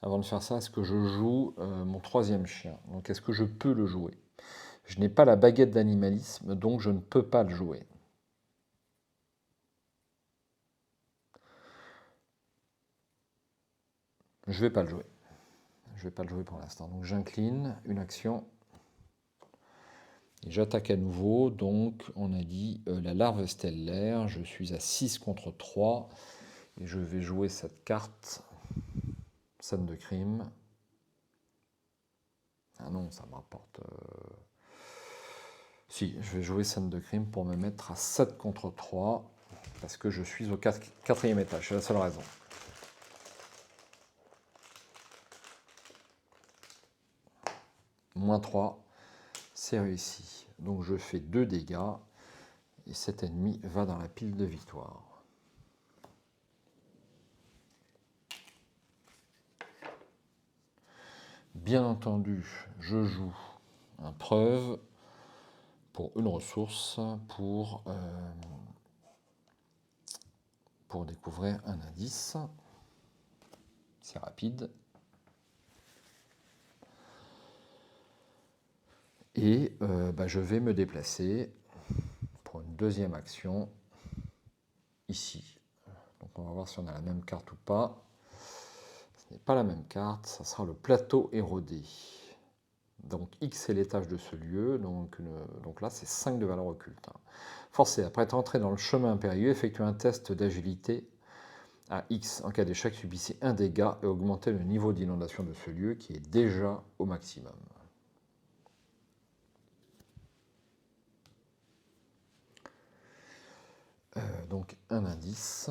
avant de faire ça, est-ce que je joue mon 3e chien? Donc est-ce que je peux le jouer? Je n'ai pas la baguette d'animalisme, donc je ne peux pas le jouer. Je ne vais pas le jouer. Je ne vais pas le jouer pour l'instant. Donc j'incline une action. Et j'attaque à nouveau. Donc on a dit la larve stellaire. Je suis à 6 contre 3. Et je vais jouer cette carte. Scène de crime. Ah non, ça me rapporte... Si, je vais jouer scène de crime pour me mettre à 7 contre 3. Parce que je suis au 4e étage. C'est la seule raison. Moins 3. C'est réussi. Donc je fais 2 dégâts. Et cet ennemi va dans la pile de victoire. Bien entendu, je joue un preuve pour une ressource pour découvrir un indice. C'est rapide. Et je vais me déplacer pour une 2e action ici. Donc on va voir si on a la même carte ou pas. Ce n'est pas la même carte, ça sera le plateau érodé. Donc X est l'étage de ce lieu, donc là c'est 5 de valeur occulte. Forcé, après être entré dans le chemin impérieux, effectuez un test d'agilité à X. En cas d'échec, subissez un dégât et augmentez le niveau d'inondation de ce lieu qui est déjà au maximum. Donc un indice,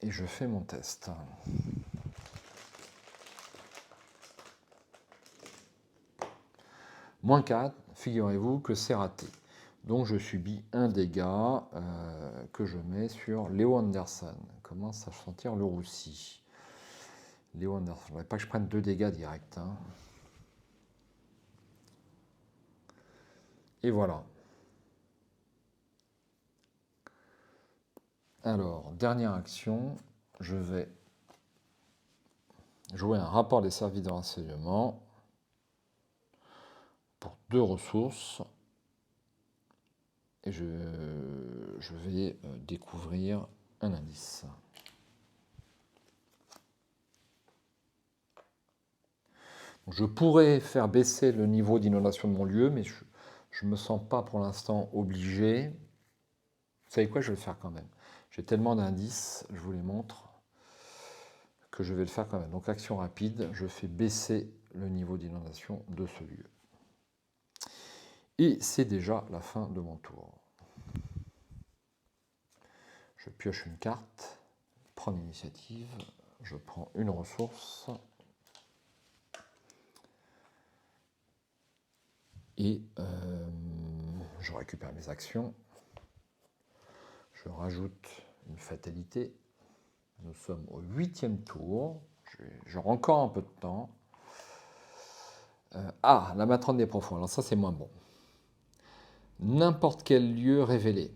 et je fais mon test. Moins 4, figurez-vous que c'est raté. Donc je subis un dégât que je mets sur Léo Anderson. Commence à sentir le roussi. Léo Anderson, il ne faudrait pas que je prenne 2 dégâts directs. Hein. Et voilà. Alors, dernière action, je vais jouer un rapport des services de renseignement pour 2 ressources. Et je vais découvrir un indice. Je pourrais faire baisser le niveau d'inondation de mon lieu, mais je ne me sens pas pour l'instant obligé. Vous savez quoi, je vais le faire quand même. J'ai tellement d'indices, je vous les montre, que je vais le faire quand même. Donc action rapide, je fais baisser le niveau d'inondation de ce lieu. Et c'est déjà la fin de mon tour. Je pioche une carte, prendre l'initiative, je prends une ressource et je récupère mes actions. Je rajoute une fatalité. Nous sommes au 8e tour. J'aurai encore un peu de temps. La matrone des profonds. Alors ça, c'est moins bon. N'importe quel lieu révélé.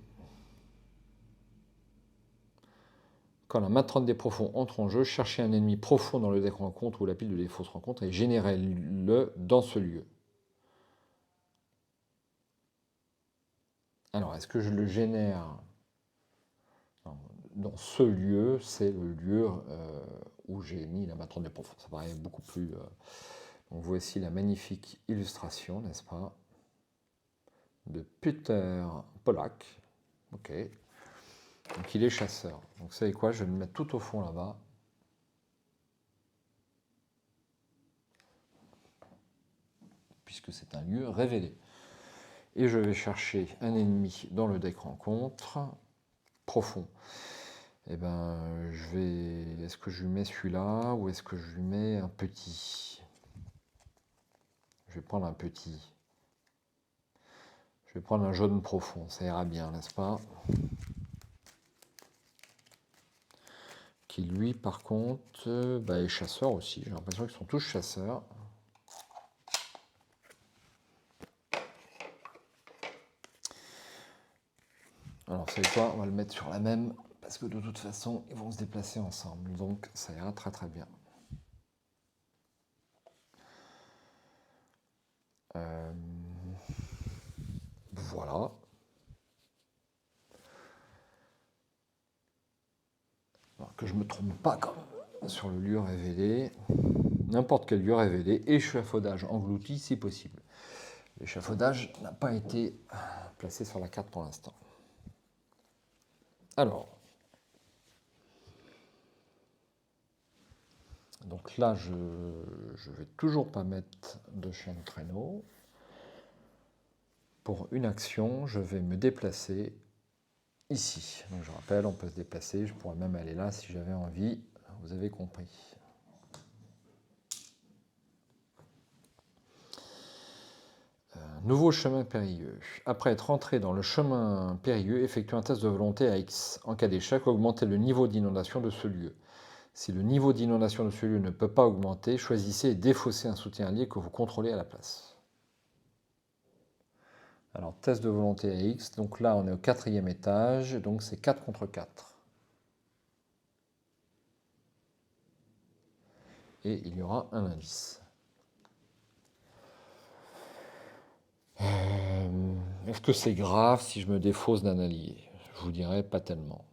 Quand la matrone des profonds entre en jeu, cherchez un ennemi profond dans le deck rencontre ou la pile de les fausses rencontres et générez-le dans ce lieu. Alors, est-ce que je le génère dans ce lieu? C'est le lieu où j'ai mis la matrone des profonds. Ça paraît beaucoup plus... Donc voici la magnifique illustration, n'est-ce pas, de Peter Pollack. Ok. Donc il est chasseur. Donc vous savez quoi, je vais le mettre tout au fond là-bas. Puisque c'est un lieu révélé. Et je vais chercher un ennemi dans le deck rencontre. Profond. Eh ben, je vais... Est-ce que je lui mets celui-là ou est-ce que je lui mets un petit? Je vais prendre un petit. Je vais prendre un jaune profond, ça ira bien, n'est-ce pas? Qui lui, par contre, est chasseur aussi. J'ai l'impression qu'ils sont tous chasseurs. Alors, vous savez quoi? On va le mettre sur la même, parce que de toute façon, ils vont se déplacer ensemble. Donc, ça ira très très bien. Voilà. Alors, que je ne me trompe pas quand même sur le lieu révélé. N'importe quel lieu révélé. Échafaudage englouti si possible. L'échafaudage n'a pas été placé sur la carte pour l'instant. Alors. Donc là, je ne vais toujours pas mettre de chien de traîneau. Pour une action, je vais me déplacer ici. Donc je rappelle, on peut se déplacer. Je pourrais même aller là si j'avais envie. Vous avez compris. Nouveau chemin périlleux. Après être entré dans le chemin périlleux, effectuez un test de volonté à X. En cas d'échec, augmentez le niveau d'inondation de ce lieu. Si le niveau d'inondation de ce lieu ne peut pas augmenter, choisissez et défaussez un soutien allié que vous contrôlez à la place. Alors, test de volonté à X. Donc là, on est au 4e étage. Donc c'est 4 contre 4. Et il y aura un indice. Est-ce que c'est grave si je me défausse d'un allié? Je vous dirais pas tellement.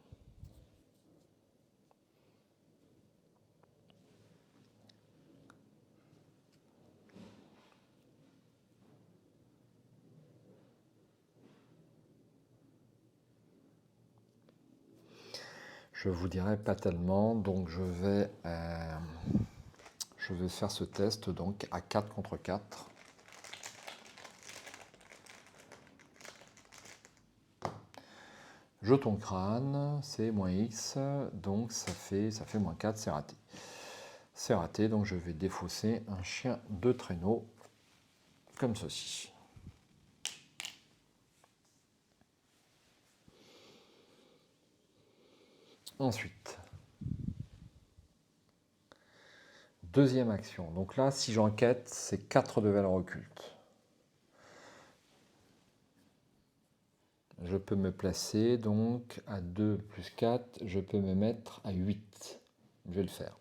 Je vous dirais pas tellement, donc je vais faire ce test donc à 4 contre 4. Jeton crâne, c'est moins X, donc ça fait moins 4, c'est raté. C'est raté, donc je vais défausser un chien de traîneau, comme ceci. Ensuite, deuxième action. Donc là, si j'enquête, c'est 4 de valeur occulte. Je peux me placer donc à 2 plus 4, je peux me mettre à 8. Je vais le faire.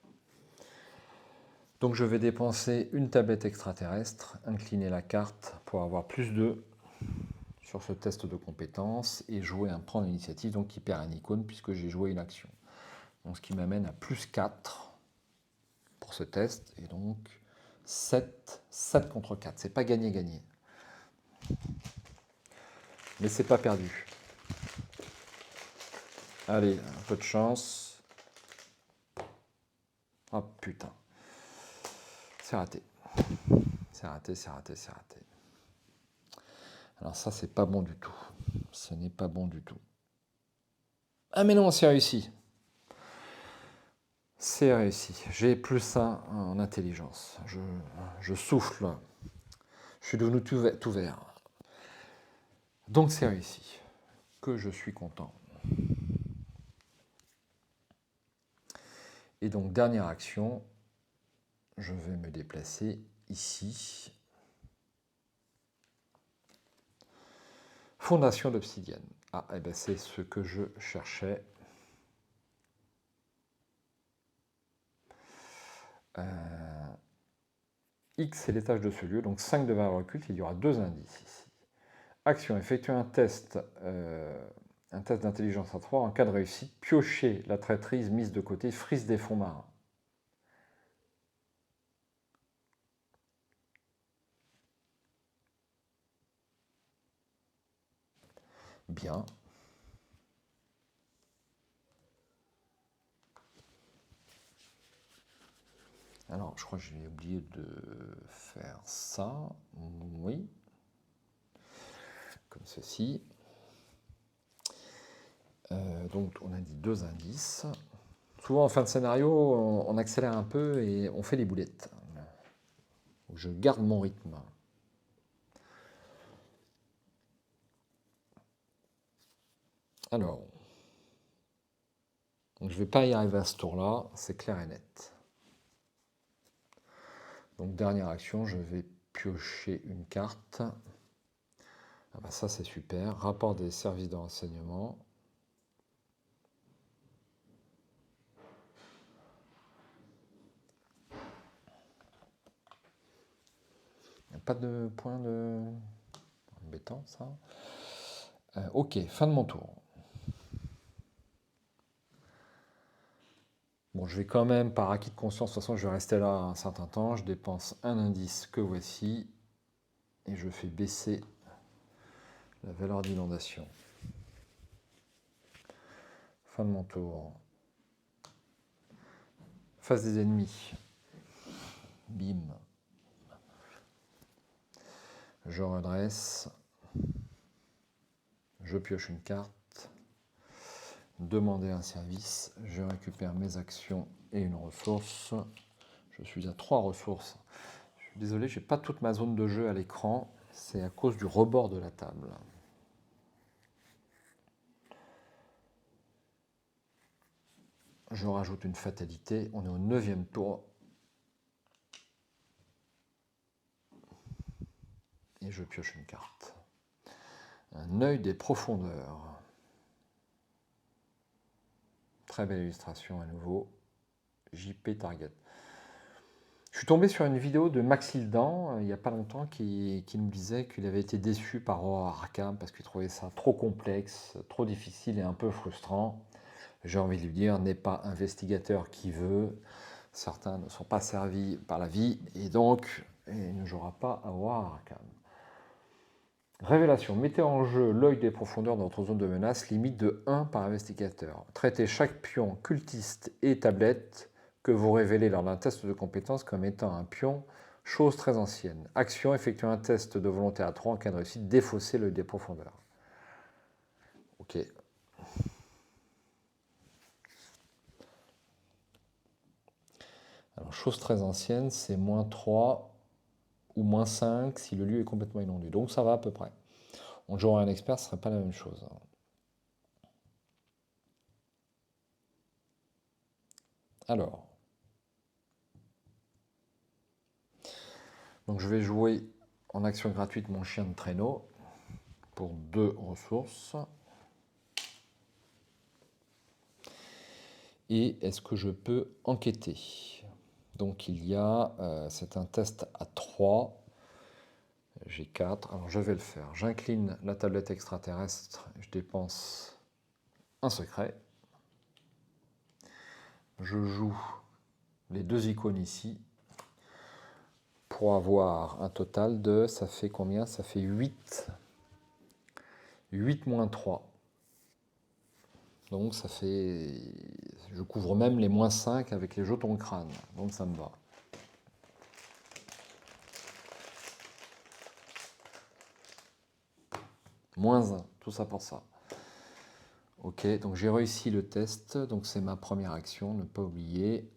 Donc je vais dépenser une tablette extraterrestre, incliner la carte pour avoir plus 2 sur ce test de compétences et jouer un prendre l'initiative, donc qui perd un icône puisque j'ai joué une action. Donc ce qui m'amène à plus 4 pour ce test, et donc 7 contre 4. C'est pas gagné-gagné. Mais c'est pas perdu. Allez, un peu de chance. Oh putain. C'est raté. C'est raté, c'est raté, c'est raté. Alors ça, c'est pas bon du tout. Ce n'est pas bon du tout. Ah mais non, c'est réussi. C'est réussi. J'ai plus 1 en intelligence. Je souffle. Je suis devenu tout vert. Donc c'est réussi. Que je suis content. Et donc, dernière action, je vais me déplacer ici. Fondation d'obsidienne. Ah, et ben c'est ce que je cherchais. X, c'est l'étage de ce lieu, donc 5 de valeur occulte, il y aura 2 indices ici. Action, effectuer un test d'intelligence à 3. En cas de réussite, piocher la traîtrise mise de côté, frise des fonds marins. Bien. Alors, je crois que j'ai oublié de faire ça. Oui. Comme ceci. Donc, on a dit 2 indices. Souvent, en fin de scénario, on accélère un peu et on fait les boulettes. Je garde mon rythme. Alors, je ne vais pas y arriver à ce tour-là, c'est clair et net. Donc, dernière action, je vais piocher une carte. Ah bah ça, c'est super. Rapport des services de renseignement. Il n'y a pas de point de... Embêtant, ça. Ok, fin de mon tour. Bon, je vais quand même, par acquis de conscience, de toute façon, je vais rester là un certain temps. Je dépense un indice que voici. Et je fais baisser la valeur d'inondation. Fin de mon tour. Face des ennemis. Bim. Je redresse. Je pioche une carte. Demander un service. Je récupère mes actions et une ressource. Je suis à 3 ressources. Je suis désolé, je n'ai pas toute ma zone de jeu à l'écran. C'est à cause du rebord de la table. Je rajoute une fatalité. On est au 9e tour. Et je pioche une carte. Un œil des profondeurs. Très belle illustration à nouveau. JP Target. Je suis tombé sur une vidéo de Maxildan il n'y a pas longtemps qui nous disait qu'il avait été déçu par Horror Arkham parce qu'il trouvait ça trop complexe, trop difficile et un peu frustrant. J'ai envie de lui dire, n'est pas investigateur qui veut. Certains ne sont pas servis par la vie et donc il ne jouera pas à Horror Arkham. Révélation. Mettez en jeu l'œil des profondeurs dans votre zone de menace, limite de 1 par investigateur. Traitez chaque pion cultiste et tablette que vous révélez lors d'un test de compétence comme étant un pion, chose très ancienne. Action, effectuer un test de volonté à 3 en cas de réussite, défausser l'œil des profondeurs. Ok. Alors, chose très ancienne, c'est moins 3 ou moins 5 si le lieu est complètement inondé. Donc ça va à peu près. On jouerait un expert, ce ne serait pas la même chose. Alors. Donc je vais jouer en action gratuite mon chien de traîneau pour 2 ressources. Et est-ce que je peux enquêter? Donc il y a, c'est un test à 3. G4. Alors je vais le faire. J'incline la tablette extraterrestre. Je dépense un secret. Je joue les deux icônes ici pour avoir un total de, ça fait combien? Ça fait 8. 8 moins 3. Donc ça fait, je couvre même les moins 5 avec les jetons crâne. Donc ça me va. Moins 1, tout ça pour ça. Ok, donc j'ai réussi le test, donc c'est ma première action, ne pas oublier.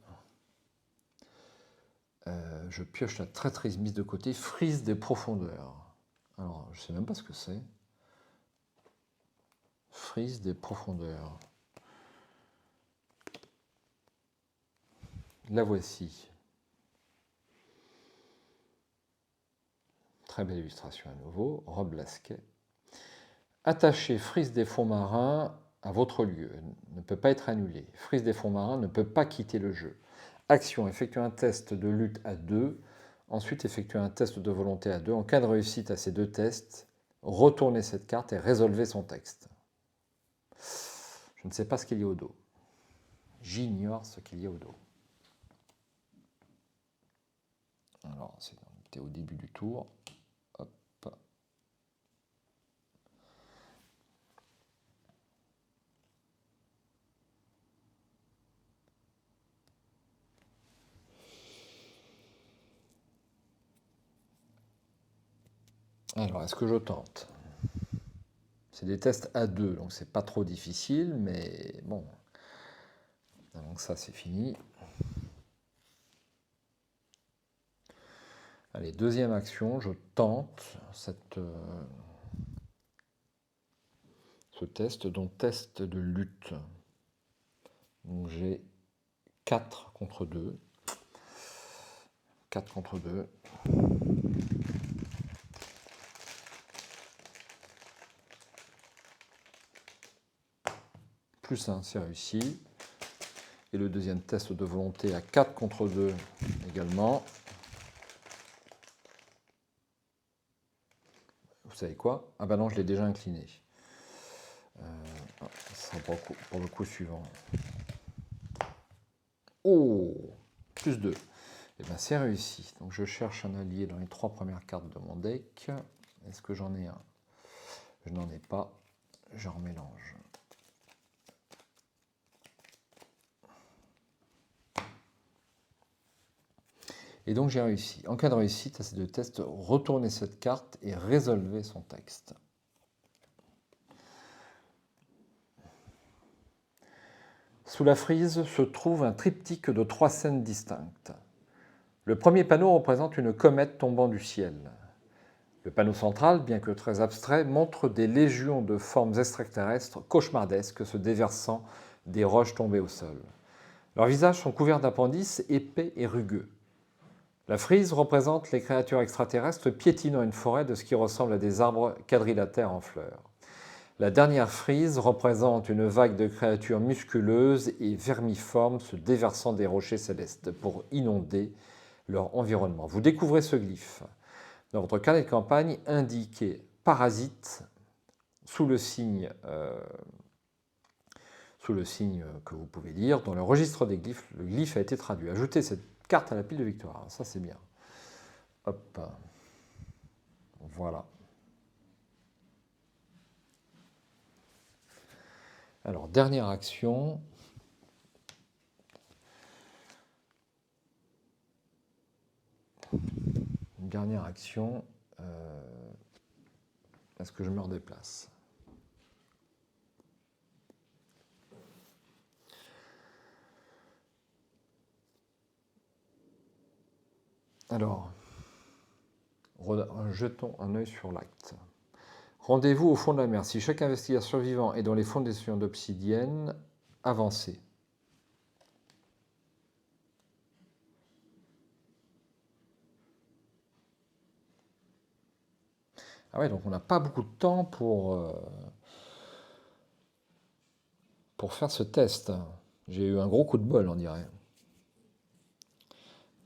Je pioche la traîtrise mise de côté, frise des profondeurs. Alors, je ne sais même pas ce que c'est. Frise des profondeurs. La voici. Très belle illustration à nouveau. Rob Lasquet. Attachez frise des fonds marins à votre lieu. Ne peut pas être annulé. Frise des fonds marins ne peut pas quitter le jeu. Action. Effectuez un test de lutte à 2. Ensuite, effectuez un test de volonté à 2. En cas de réussite à ces deux tests, retournez cette carte et résolvez son texte. Je ne sais pas ce qu'il y a au dos. J'ignore ce qu'il y a au dos. Alors, c'était au début du tour. Hop. Alors, est-ce que je tente? C'est des tests à 2, donc c'est pas trop difficile, mais bon. Donc ça, c'est fini. Allez, deuxième action, je tente ce test, donc test de lutte. Donc j'ai 4 contre 2. 4 contre 2. Plus 1, c'est réussi. Et le deuxième test de volonté à 4 contre 2 également. Vous savez quoi? Ah bah non, je l'ai déjà incliné. Ça sera pour le coup suivant. Oh, plus 2. Et bien c'est réussi. Donc je cherche un allié dans les 3 premières cartes de mon deck. Est-ce que j'en ai un? Je n'en ai pas. Je remélange. Et donc j'ai réussi. En cas de réussite à ces deux tests, retournez cette carte et résolvez son texte. Sous la frise se trouve un triptyque de 3 scènes distinctes. Le premier panneau représente une comète tombant du ciel. Le panneau central, bien que très abstrait, montre des légions de formes extraterrestres cauchemardesques se déversant des roches tombées au sol. Leurs visages sont couverts d'appendices épais et rugueux. La frise représente les créatures extraterrestres piétinant une forêt de ce qui ressemble à des arbres quadrilatères en fleurs. La dernière frise représente une vague de créatures musculeuses et vermiformes se déversant des rochers célestes pour inonder leur environnement. Vous découvrez ce glyphe dans votre carnet de campagne indiqué parasite sous le signe que vous pouvez lire. Dans le registre des glyphes, le glyphe a été traduit. Ajoutez cette carte à la pile de victoire. Ça, c'est bien. Hop. Voilà. Alors, dernière action. Une dernière action. Est-ce que je me redéplace? Alors, jetons un œil sur l'acte. Rendez-vous au fond de la mer. Si chaque investigateur survivant est dans les fondations d'obsidienne, avancez. Ah ouais, donc on n'a pas beaucoup de temps pour faire ce test. J'ai eu un gros coup de bol, on dirait.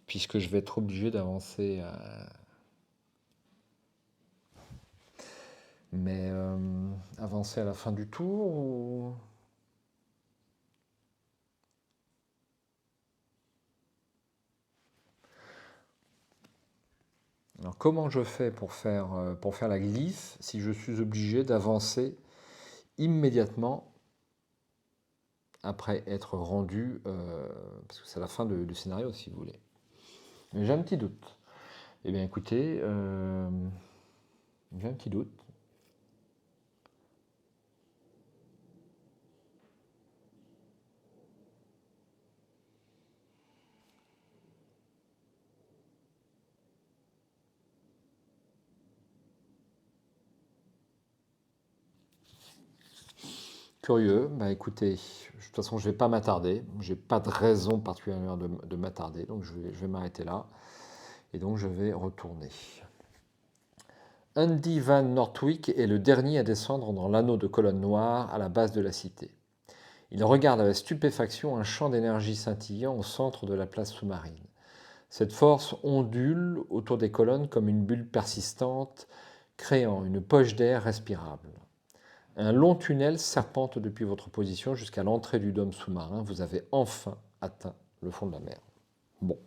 Puisque je vais être obligé d'avancer Mais avancer à la fin du tour ou... Alors comment je fais pour faire la glyphe si je suis obligé d'avancer immédiatement après être rendu, parce que c'est la fin du scénario si vous voulez. Mais j'ai un petit doute. Eh bien écoutez, j'ai un petit doute. Curieux, bah écoutez, de toute façon je ne vais pas m'attarder, j'ai pas de raison particulière de m'attarder, donc je vais m'arrêter là, et donc je vais retourner. Andy Van Nortwick est le dernier à descendre dans l'anneau de colonne noire à la base de la cité. Il regarde avec stupéfaction un champ d'énergie scintillant au centre de la place sous-marine. Cette force ondule autour des colonnes comme une bulle persistante, créant une poche d'air respirable. Un long tunnel serpente depuis votre position jusqu'à l'entrée du dôme sous-marin. Vous avez enfin atteint le fond de la mer. Bon,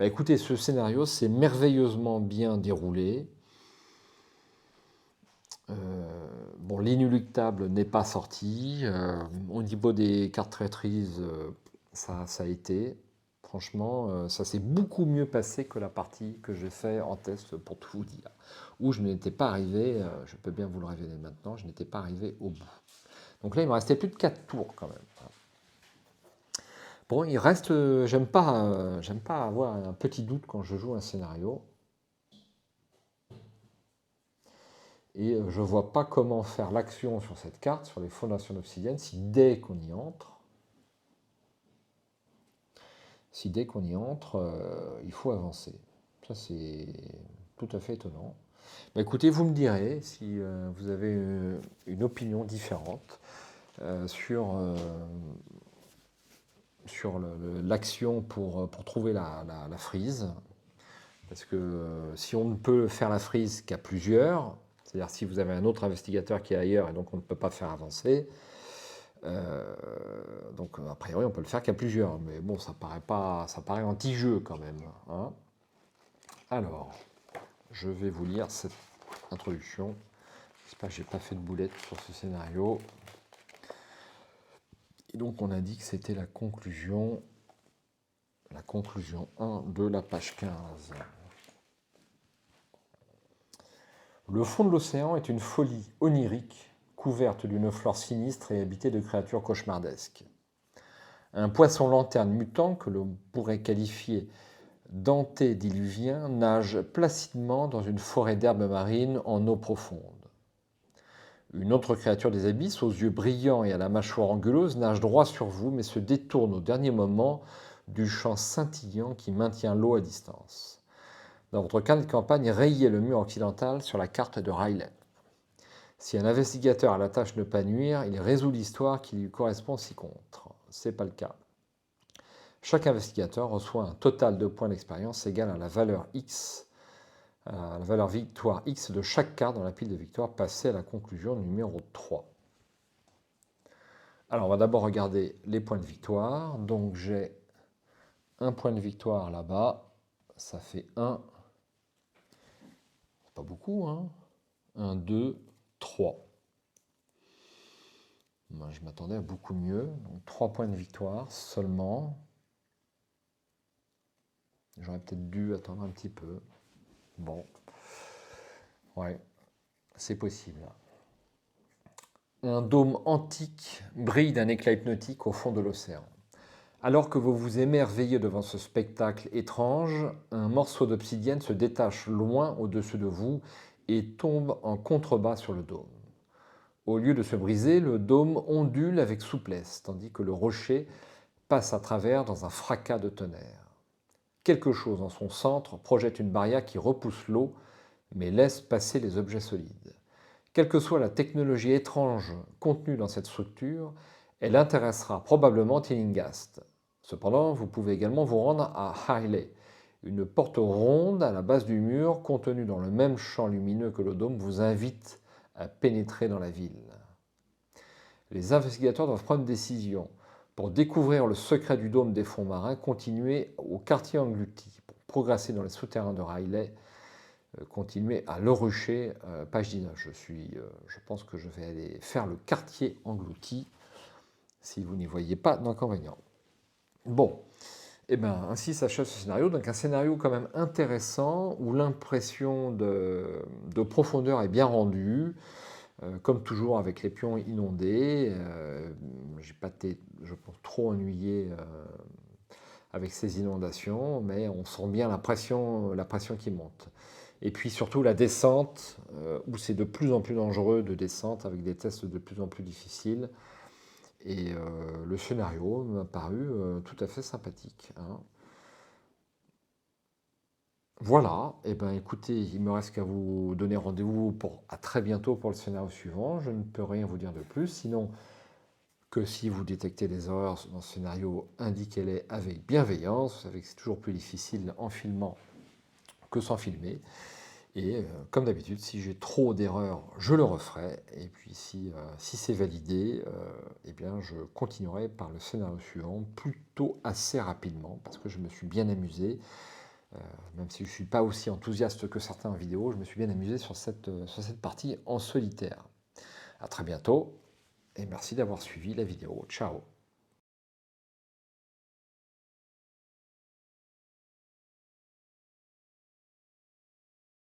bah écoutez, ce scénario s'est merveilleusement bien déroulé. Bon, l'inéluctable n'est pas sorti. Au niveau des cartes traîtrises, ça a été. Franchement, ça s'est beaucoup mieux passé que la partie que j'ai fait en test, pour tout vous dire. Où je n'étais pas arrivé, je peux bien vous le révéler maintenant, je n'étais pas arrivé au bout. Donc là, il me restait plus de 4 tours quand même. Bon, il reste, j'aime pas avoir un petit doute quand je joue un scénario. Et je ne vois pas comment faire l'action sur cette carte, sur les fondations d'obsidienne, si dès qu'on y entre, il faut avancer. Ça, c'est tout à fait étonnant. Bah, écoutez, vous me direz si vous avez une opinion différente sur l'action pour trouver la frise. Parce que si on ne peut faire la frise qu'à plusieurs, c'est-à-dire si vous avez un autre investigateur qui est ailleurs et donc on ne peut pas faire avancer, donc a priori on peut le faire qu'à plusieurs, mais bon ça paraît anti-jeu quand même. Hein. Alors, je vais vous lire cette introduction. J'espère que j'ai pas fait de boulette sur ce scénario. Et donc on a dit que c'était la conclusion 1 de la page 15. Le fond de l'océan est une folie onirique, couverte d'une flore sinistre et habitée de créatures cauchemardesques. Un poisson lanterne mutant, que l'on pourrait qualifier d'antédiluvien, nage placidement dans une forêt d'herbes marines en eau profonde. Une autre créature des abysses, aux yeux brillants et à la mâchoire anguleuse, nage droit sur vous, mais se détourne au dernier moment du champ scintillant qui maintient l'eau à distance. Dans votre camp de campagne, rayez le mur occidental sur la carte de Ryland. Si un investigateur a la tâche de ne pas nuire, il résout l'histoire qui lui correspond ci-contre. Ce n'est pas le cas. Chaque investigateur reçoit un total de points d'expérience égal à la valeur X, à la valeur victoire X de chaque carte dans la pile de victoire passée à la conclusion numéro 3. Alors on va d'abord regarder les points de victoire. Donc j'ai un point de victoire là-bas, ça fait 1. Pas beaucoup, hein. 1, 2, 3. Moi, je m'attendais à beaucoup mieux. Donc 3 points de victoire seulement. J'aurais peut-être dû attendre un petit peu. Bon. Ouais, c'est possible. Un dôme antique brille d'un éclat hypnotique au fond de l'océan. Alors que vous vous émerveillez devant ce spectacle étrange, un morceau d'obsidienne se détache loin au-dessus de vous et tombe en contrebas sur le dôme. Au lieu de se briser, le dôme ondule avec souplesse, tandis que le rocher passe à travers dans un fracas de tonnerre. Quelque chose en son centre projette une barrière qui repousse l'eau, mais laisse passer les objets solides. Quelle que soit la technologie étrange contenue dans cette structure, elle intéressera probablement Tillinghast. Cependant, vous pouvez également vous rendre à Harley. Une porte ronde à la base du mur, contenue dans le même champ lumineux que le dôme, vous invite à pénétrer dans la ville. Les investigateurs doivent prendre une décision. Pour découvrir le secret du dôme des fonds marins, continuer au quartier englouti. Pour progresser dans les souterrains de Riley, continuer à Le Rucher, page 19. Je pense que je vais aller faire le quartier englouti, si vous n'y voyez pas d'inconvénient. Bon, et bien ainsi s'achève ce scénario. Donc un scénario quand même intéressant, où l'impression de profondeur est bien rendue. Comme toujours avec les pions inondés, j'ai pas été, je pense, trop ennuyé avec ces inondations, mais on sent bien la pression qui monte. Et puis surtout la descente, où c'est de plus en plus dangereux de descente, avec des tests de plus en plus difficiles. Et le scénario m'a paru tout à fait sympathique, hein. Voilà, et ben écoutez, il me reste qu'à vous donner rendez-vous à très bientôt pour le scénario suivant. Je ne peux rien vous dire de plus, sinon que si vous détectez des erreurs dans ce scénario, indiquez-les avec bienveillance. Vous savez que c'est toujours plus difficile en filmant que sans filmer. Et comme d'habitude, si j'ai trop d'erreurs, je le referai. Et puis si c'est validé, eh bien je continuerai par le scénario suivant, plutôt assez rapidement, parce que je me suis bien amusé. Même si je ne suis pas aussi enthousiaste que certains en vidéo, je me suis bien amusé sur cette partie en solitaire. A très bientôt et merci d'avoir suivi la vidéo. Ciao!